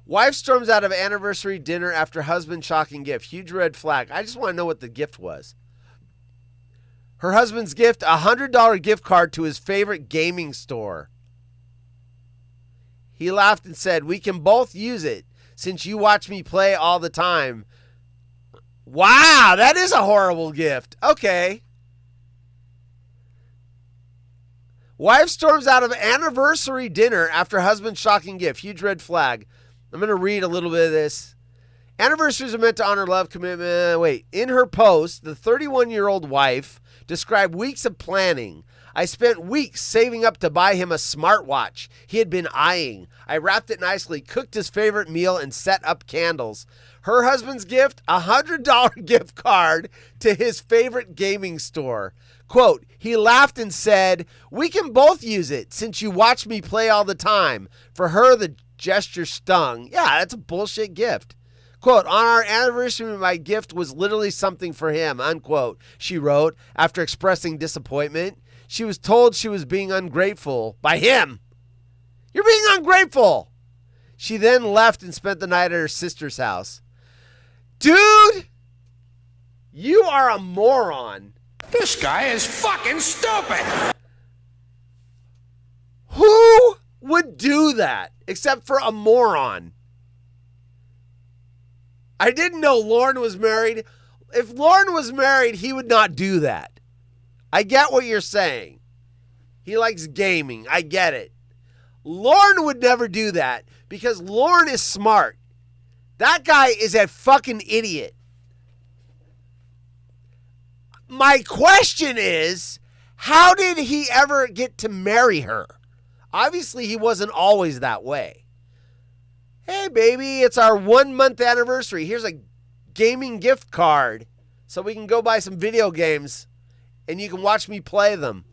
Wife storms out of anniversary dinner after husband shocking gift. Huge red flag. I just want to know what the gift was. Her husband's gift, a $100 gift card to his favorite gaming store. He laughed and said, we can both use it since you watch me play all the time. Wow, that is a horrible gift. Okay. Wife storms out of anniversary dinner after husband shocking gift. Huge red flag. I'm going to read a little bit of this. Anniversaries are meant to honor love, commitment. In her post, the 31-year-old wife described weeks of planning. I spent weeks saving up to buy him a smartwatch he had been eyeing. I wrapped it nicely, cooked his favorite meal, and set up candles. Her husband's gift, a $100 gift card to his favorite gaming store. Quote, he laughed and said, we can both use it since you watch me play all the time. For her, the gesture stung. Yeah, that's a bullshit gift. Quote, on our anniversary, my gift was literally something for him, unquote, she wrote after expressing disappointment. She was told she was being ungrateful by him. You're being ungrateful. She then left and spent the night at her sister's house. Dude, you are a moron. This guy is fucking stupid. Who would do that except for a moron? I didn't know Lorne was married. If Lorne was married, he would not do that. I get what you're saying. He likes gaming. I get it. Lorne would never do that because Lorne is smart. That guy is a fucking idiot. My question is, how did he ever get to marry her? Obviously, he wasn't always that way. Hey, baby, it's our 1 month anniversary. Here's a gaming gift card so we can go buy some video games and you can watch me play them.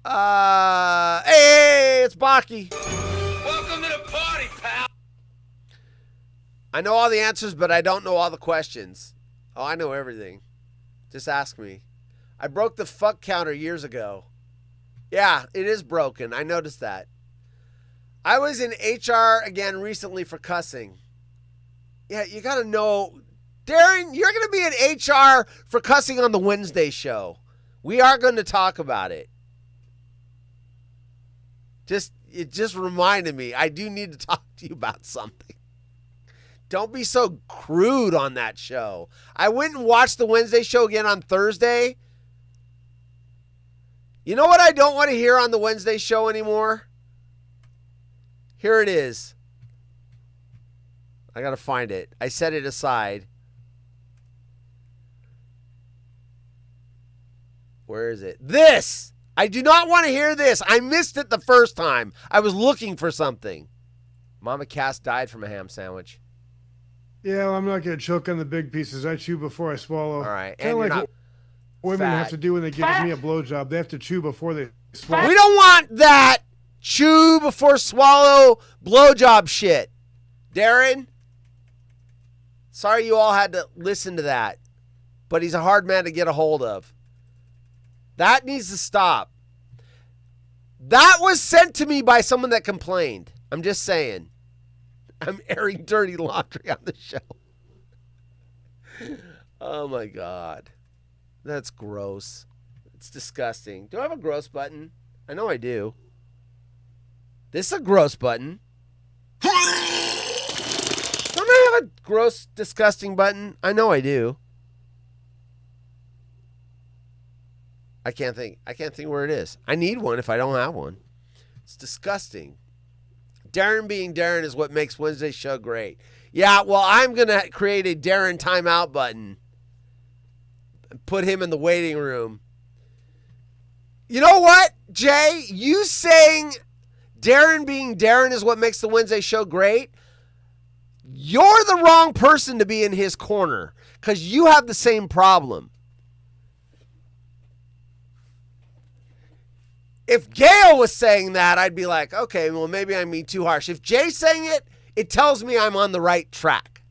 Hey, it's Baki. Welcome to the party, pal. I know all the answers, but I don't know all the questions. Oh, I know everything. Just ask me. I broke the fuck counter years ago. Yeah, it is broken. I noticed that. I was in HR again recently for cussing. Yeah, you got to know. Darren, you're going to be in HR for cussing on the Wednesday show. We are going to talk about it. It just reminded me. I do need to talk to you about something. Don't be so crude on that show. I went and watched the Wednesday show again on Thursday. You know what I don't want to hear on the Wednesday show anymore? Here it is. I got to find it. I set it aside. Where is it? This! I do not want to hear this. I missed it the first time. I was looking for something. Mama Cass died from a ham sandwich. Yeah, well, I'm not going to choke on the big pieces. I chew before I swallow. All right. Kind of like what women fat. have to do when they give me a blowjob. They have to chew before they swallow. We don't want that chew before swallow blowjob shit. Darren? Sorry you all had to listen to that. But he's a hard man to get a hold of. That needs to stop. That was sent to me by someone that complained. I'm just saying. I'm airing dirty laundry on the show. Oh my God. That's gross. It's disgusting. Do I have a gross button? I know I do. This is a gross button. Don't I have a gross, disgusting button? I know I do. I can't think where it is. I need one if I don't have one. It's disgusting. Darren being Darren is what makes Wednesday's show great. Yeah, well, I'm going to create a Darren timeout button and put him in the waiting room. You know what, Jay? You saying Darren being Darren is what makes the Wednesday show great? You're the wrong person to be in his corner because you have the same problem. If Gail was saying that, I'd be like, okay, well, maybe I'm being too harsh. If Jay's saying it, it tells me I'm on the right track.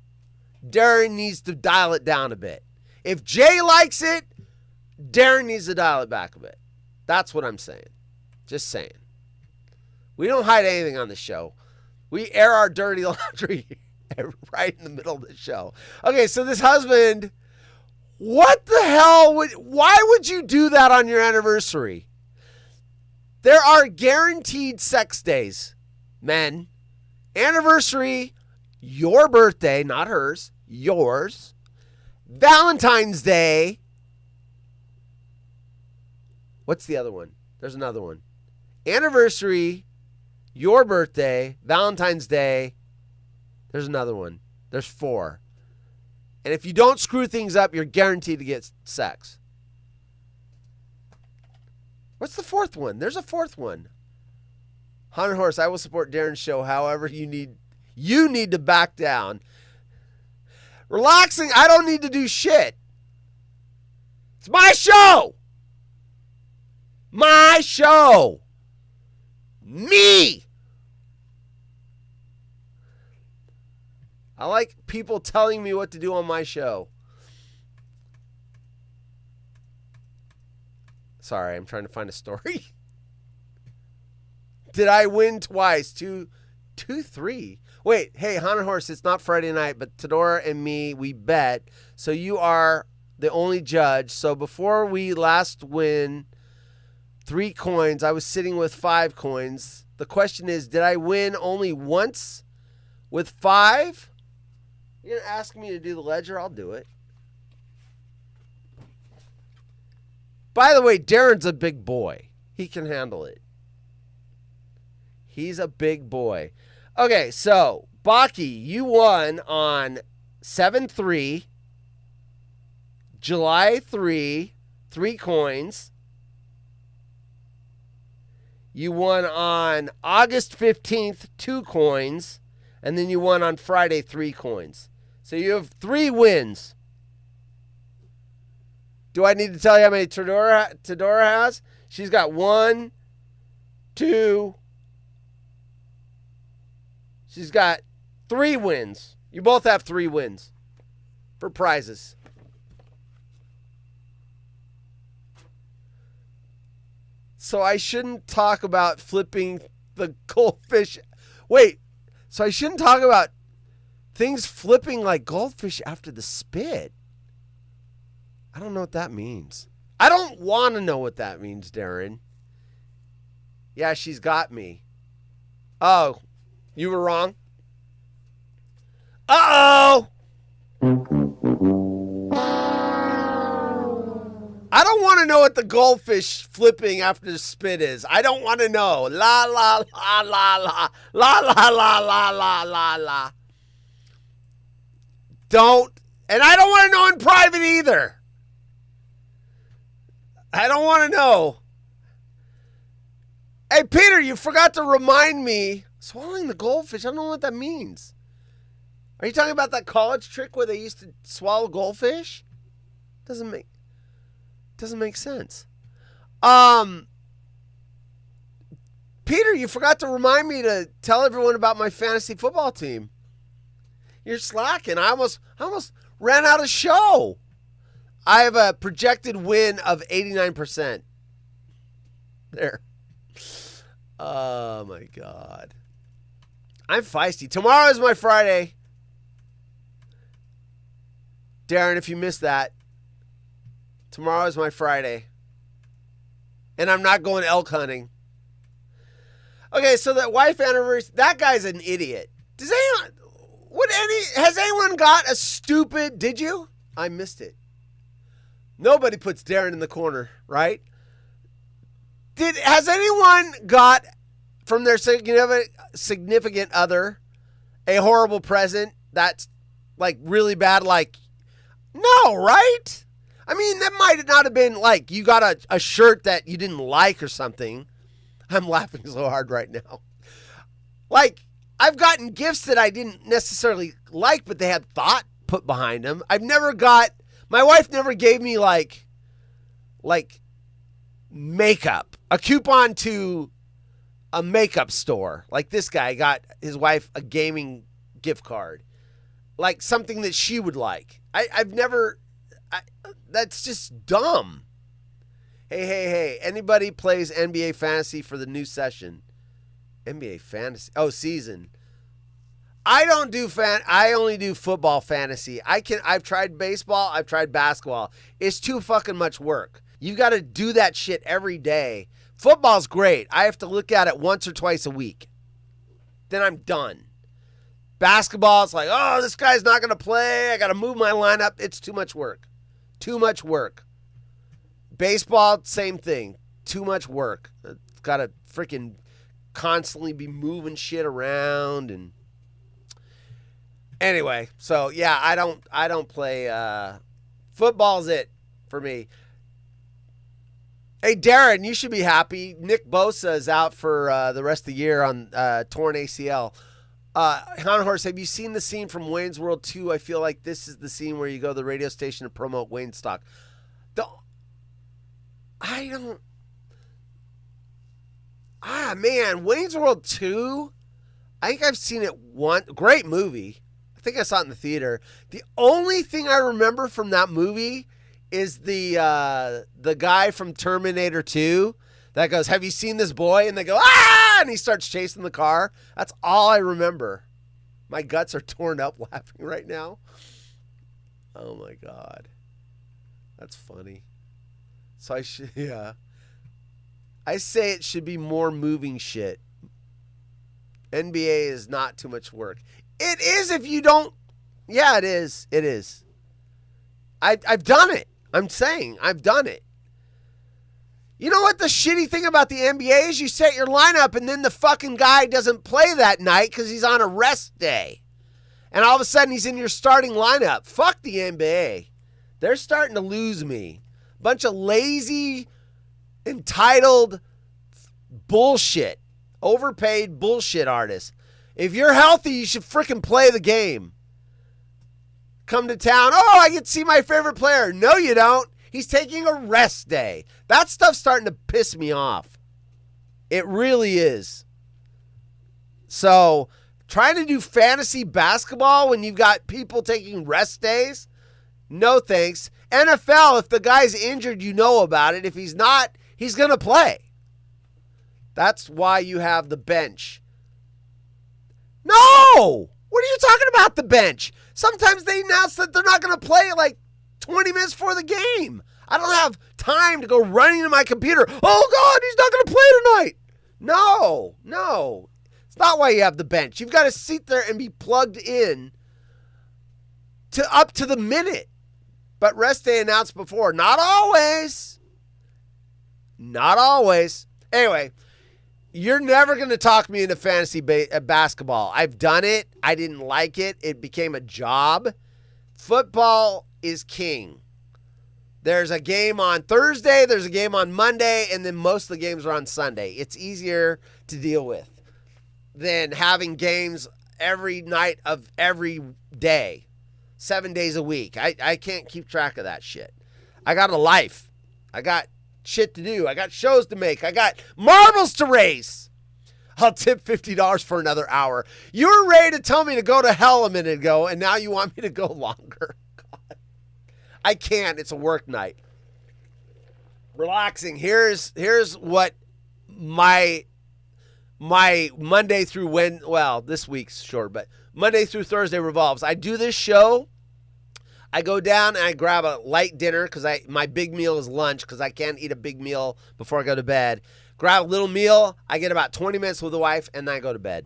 Darren needs to dial it down a bit. If Jay likes it, Darren needs to dial it back a bit. That's what I'm saying. Just saying. We don't hide anything on the show. We air our dirty laundry right in the middle of the show. Okay, so this husband, what the hell why would you do that on your anniversary? There are guaranteed sex days, men. Anniversary, your birthday, not hers, yours. Valentine's Day. What's the other one? There's another one. Anniversary, your birthday, Valentine's Day. There's another one. There's 4. And if you don't screw things up, you're guaranteed to get sex. What's the 4th one? There's a 4th one. Hunter Horse, I will support Darren's show. However, you need to back down. Relaxing, I don't need to do shit. It's my show. My show. Me. I like people telling me what to do on my show. Sorry, I'm trying to find a story. Did I win twice? 2-3. Wait, hey, Hunter Horse, it's not Friday night, but Tedora and me, we bet. So you are the only judge. So before we last win 3 coins, I was sitting with 5 coins. The question is, did I win only once with 5? You're going to ask me to do the ledger? I'll do it. By the way, Darren's a big boy. He can handle it. He's a big boy. Okay, so, Baki, you won on 7-3, July 3, 3 coins. You won on August 15th, 2 coins. And then you won on Friday, 3 coins. So you have 3 wins. Do I need to tell you how many Tadora has? She's got 1, 2. She's got 3 wins. You both have 3 wins for prizes. So I shouldn't talk about flipping the goldfish. Wait, so I shouldn't talk about things flipping like goldfish after the spit. I don't know what that means. I don't want to know what that means, Darren. Yeah, she's got me. Oh, you were wrong? Uh-oh! I don't want to know what the goldfish flipping after the spit is. I don't want to know. La, la, la, la, la. La, la, la, la, la, la, la. Don't. And I don't want to know in private either. I don't want to know. Hey, Peter, you forgot to remind me. Swallowing the goldfish, I don't know what that means. Are you talking about that college trick where they used to swallow goldfish? Doesn't make sense. Peter, you forgot to remind me to tell everyone about my fantasy football team. You're slacking. I almost ran out of show. I have a projected win of 89%. There. Oh my God. I'm feisty. Tomorrow is my Friday. Darren, if you missed that, tomorrow is my Friday. And I'm not going elk hunting. Okay, so that wife anniversary, that guy's an idiot. Has anyone got a stupid, did you? I missed it. Nobody puts Darren in the corner, right? Has anyone got from their significant other a horrible present that's like really bad? Like, no, right? I mean, that might not have been like you got a shirt that you didn't like or something. I'm laughing so hard right now. Like, I've gotten gifts that I didn't necessarily like, but they had thought put behind them. My wife never gave me like makeup, a coupon to a makeup store. Like this guy got his wife a gaming gift card, like something that she would like. That's just dumb. Hey, anybody plays NBA fantasy for the new session? NBA fantasy. Oh, season. I don't do I only do football fantasy. I've tried baseball, I've tried basketball. It's too fucking much work. You got to do that shit every day. Football's great. I have to look at it once or twice a week. Then I'm done. Basketball, it's like, oh, this guy's not going to play. I got to move my lineup. It's too much work. Too much work. Baseball, same thing. Too much work. It's got to freaking constantly be moving shit around. And anyway, so yeah, I don't play. Football's it for me. Hey, Darren, you should be happy. Nick Bosa is out for the rest of the year on torn ACL. Han Horse, have you seen the scene from Wayne's World 2? I feel like this is the scene where you go to the radio station to promote Wayne stock. Man, Wayne's World 2? I think I've seen it once. Great movie. I think I saw it in the theater. The only thing I remember from that movie is the guy from Terminator 2 that goes, have you seen this boy? And they go, ah! And he starts chasing the car. That's all I remember. My guts are torn up laughing right now. Oh my God. That's funny. So I say it should be more moving shit. NBA is not too much work. It is if you don't. Yeah, it is. It is. I've done it. I'm saying I've done it. You know what the shitty thing about the NBA is? You set your lineup and then the fucking guy doesn't play that night because he's on a rest day. And all of a sudden he's in your starting lineup. Fuck the NBA. They're starting to lose me. Bunch of lazy, entitled bullshit. Overpaid bullshit artists. If you're healthy, you should freaking play the game. Come to town. Oh, I get to see my favorite player. No, you don't. He's taking a rest day. That stuff's starting to piss me off. It really is. So, trying to do fantasy basketball when you've got people taking rest days? No thanks. NFL, if the guy's injured, you know about it. If he's not, he's going to play. That's why you have the bench. No! What are you talking about, the bench? Sometimes they announce that they're not going to play like 20 minutes before the game. I don't have time to go running to my computer. Oh, God, he's not going to play tonight. No. It's not why you have the bench. You've got to sit there and be plugged in to up to the minute. But rest day announced before. Not always. Anyway, you're never going to talk me into fantasy basketball. I've done it. I didn't like it. It became a job. Football is king. There's a game on Thursday, there's a game on Monday, and then most of the games are on Sunday. It's easier to deal with than having games every night of every day, 7 days a week. I can't keep track of that shit. I got a life. I got shit to do. I got shows to make. I got marbles to race. I'll tip $50 for another hour. You were ready to tell me to go to hell a minute ago, and now you want me to go longer. God. I can't. It's a work night. Relaxing. Here's what my Monday through this week's short, but Monday through Thursday revolves. I do this show. I go down and I grab a light dinner because my big meal is lunch because I can't eat a big meal before I go to bed. Grab a little meal. I get about 20 minutes with the wife, and then I go to bed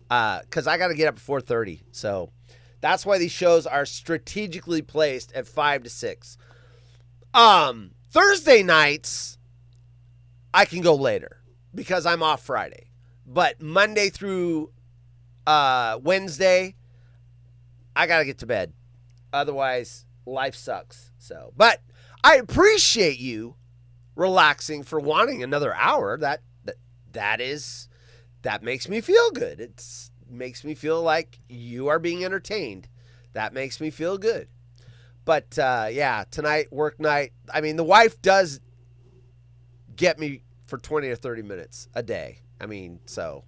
because I got to get up at 4:30. So that's why these shows are strategically placed at 5 to 6. Thursday nights, I can go later because I'm off Friday. But Monday through Wednesday, I got to get to bed. Otherwise, life sucks. So, but I appreciate you relaxing for wanting another hour. That makes me feel good. It makes me feel like you are being entertained. That makes me feel good. But tonight, work night. I mean, the wife does get me for 20 or 30 minutes a day. I mean, so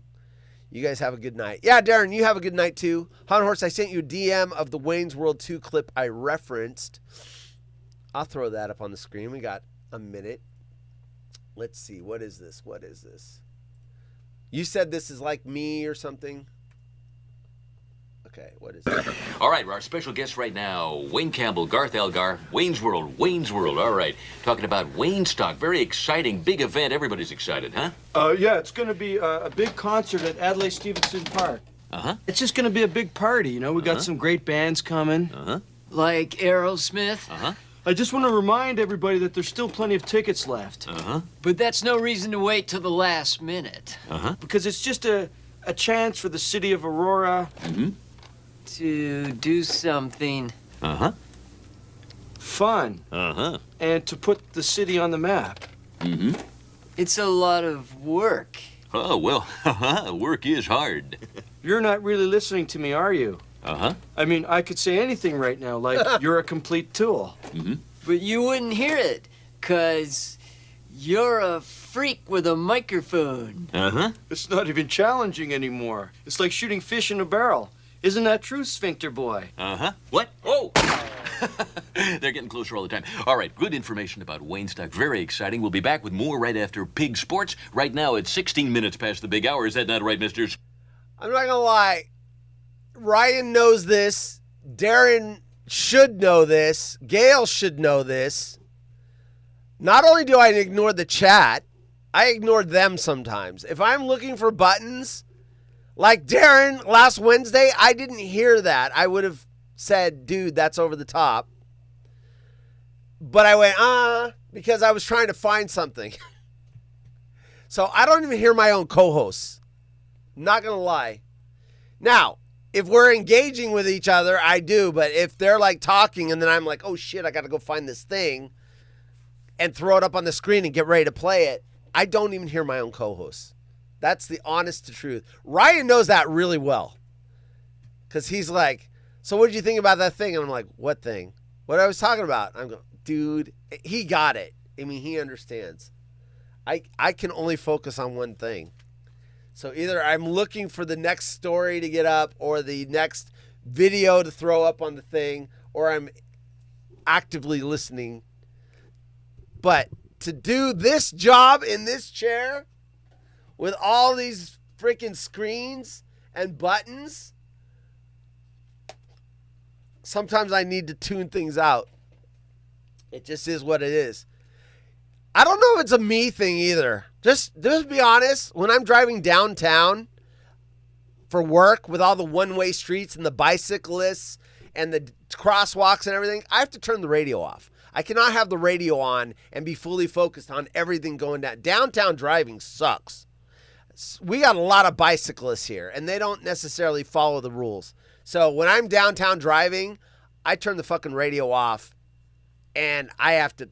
you guys have a good night. Yeah, Darren, you have a good night too. Hunt Horse, I sent you a DM of the Wayne's World 2 clip I referenced. I'll throw that up on the screen. We got a minute. Let's see. What is this? You said this is like me or something? Okay, what is it? All right, our special guest right now, Wayne Campbell, Garth Algar, Wayne's World. All right, talking about Wayne Stock. Very exciting, big event. Everybody's excited, huh? Yeah, it's going to be a big concert at Adlai Stevenson Park. Uh-huh. It's just going to be a big party, you know. We got some great bands coming. Uh-huh. Like Aerosmith? Uh-huh. I just want to remind everybody that there's still plenty of tickets left. Uh-huh. But that's no reason to wait till the last minute. Uh-huh. Because it's just a chance for the city of Aurora... Mm-hmm. To do something. Uh-huh. Fun. Uh-huh. And to put the city on the map. Mm-hmm. It's a lot of work. Oh, well, work is hard. You're not really listening to me, are you? Uh-huh. I mean, I could say anything right now, like, you're a complete tool. Mm-hmm. But you wouldn't hear it, 'cause you're a freak with a microphone. Uh-huh. It's not even challenging anymore. It's like shooting fish in a barrel. Isn't that true, Sphincter Boy? Uh-huh. What? Oh! They're getting closer all the time. All right, good information about Wayne Stock. Very exciting. We'll be back with more right after Pig Sports. Right now, it's 16 minutes past the big hour. Is that not right, misters? I'm not going to lie. Ryan knows this. Darren should know this. Gail should know this. Not only do I ignore the chat, I ignore them sometimes. If I'm looking for buttons... Like Darren, last Wednesday, I didn't hear that. I would have said, dude, that's over the top. But I went, because I was trying to find something. So I don't even hear my own co-hosts. Not going to lie. Now, if we're engaging with each other, I do. But if they're like talking and then I'm like, oh shit, I got to go find this thing and throw it up on the screen and get ready to play it, I don't even hear my own co-hosts. That's the honest to truth. Ryan knows that really well. Because he's like, so what did you think about that thing? And I'm like, what thing? What I was talking about? I'm going, dude, he got it. I mean, he understands. I can only focus on one thing. So either I'm looking for the next story to get up or the next video to throw up on the thing, or I'm actively listening. But to do this job in this chair with all these freaking screens and buttons, sometimes I need to tune things out. It just is what it is. I don't know if it's a me thing either. Just be honest. When I'm driving downtown for work with all the one-way streets and the bicyclists and the crosswalks and everything, I have to turn the radio off. I cannot have the radio on and be fully focused on everything going down. Downtown driving sucks. We got a lot of bicyclists here, and they don't necessarily follow the rules. So when I'm downtown driving, I turn the fucking radio off, and I have to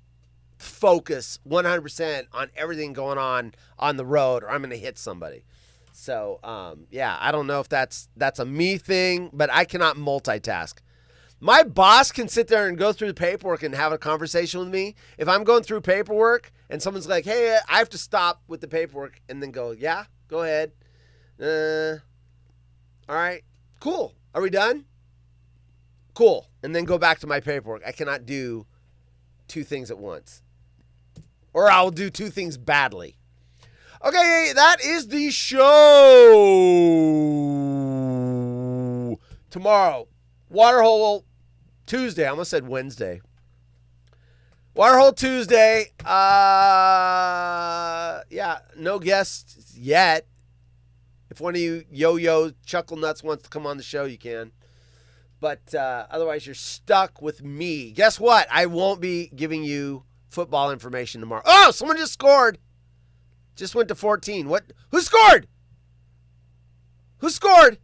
focus 100% on everything going on the road, or I'm going to hit somebody. So, yeah, I don't know if that's a me thing, but I cannot multitask. My boss can sit there and go through the paperwork and have a conversation with me. If I'm going through paperwork and someone's like, hey, I have to stop with the paperwork, and then go, yeah, go ahead. All right, cool. Are we done? Cool. And then go back to my paperwork. I cannot do two things at once. Or I'll do two things badly. Okay, that is the show. Tomorrow, Waterhole Tuesday. I almost said Wednesday. Waterhole Tuesday. Yeah, no guests yet. If one of you yo-yo chuckle nuts wants to come on the show, you can. But otherwise, you're stuck with me. Guess what? I won't be giving you football information tomorrow. Oh, someone just scored. Just went to 14. What? Who scored? Who scored?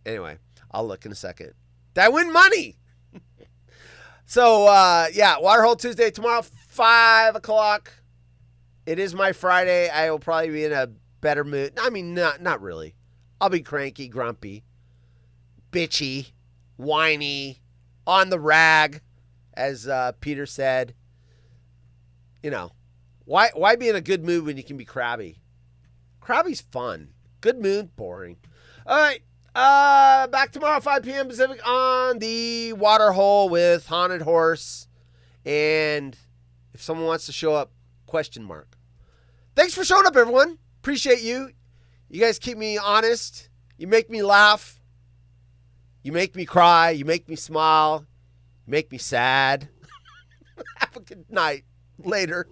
Anyway, I'll look in a second. Did I win money? So, yeah, Waterhole Tuesday tomorrow, 5 o'clock. It is my Friday. I will probably be in a better mood. I mean, not really. I'll be cranky, grumpy, bitchy, whiny, on the rag, as Peter said. You know, why be in a good mood when you can be crabby? Crabby's fun. Good mood, boring. All right, back tomorrow, 5 p.m. Pacific on the Waterhole with Haunted Horse. And if someone wants to show up, ? Thanks for showing up, everyone. Appreciate you. You guys keep me honest. You make me laugh. You make me cry. You make me smile. You make me sad. Have a good night. Later.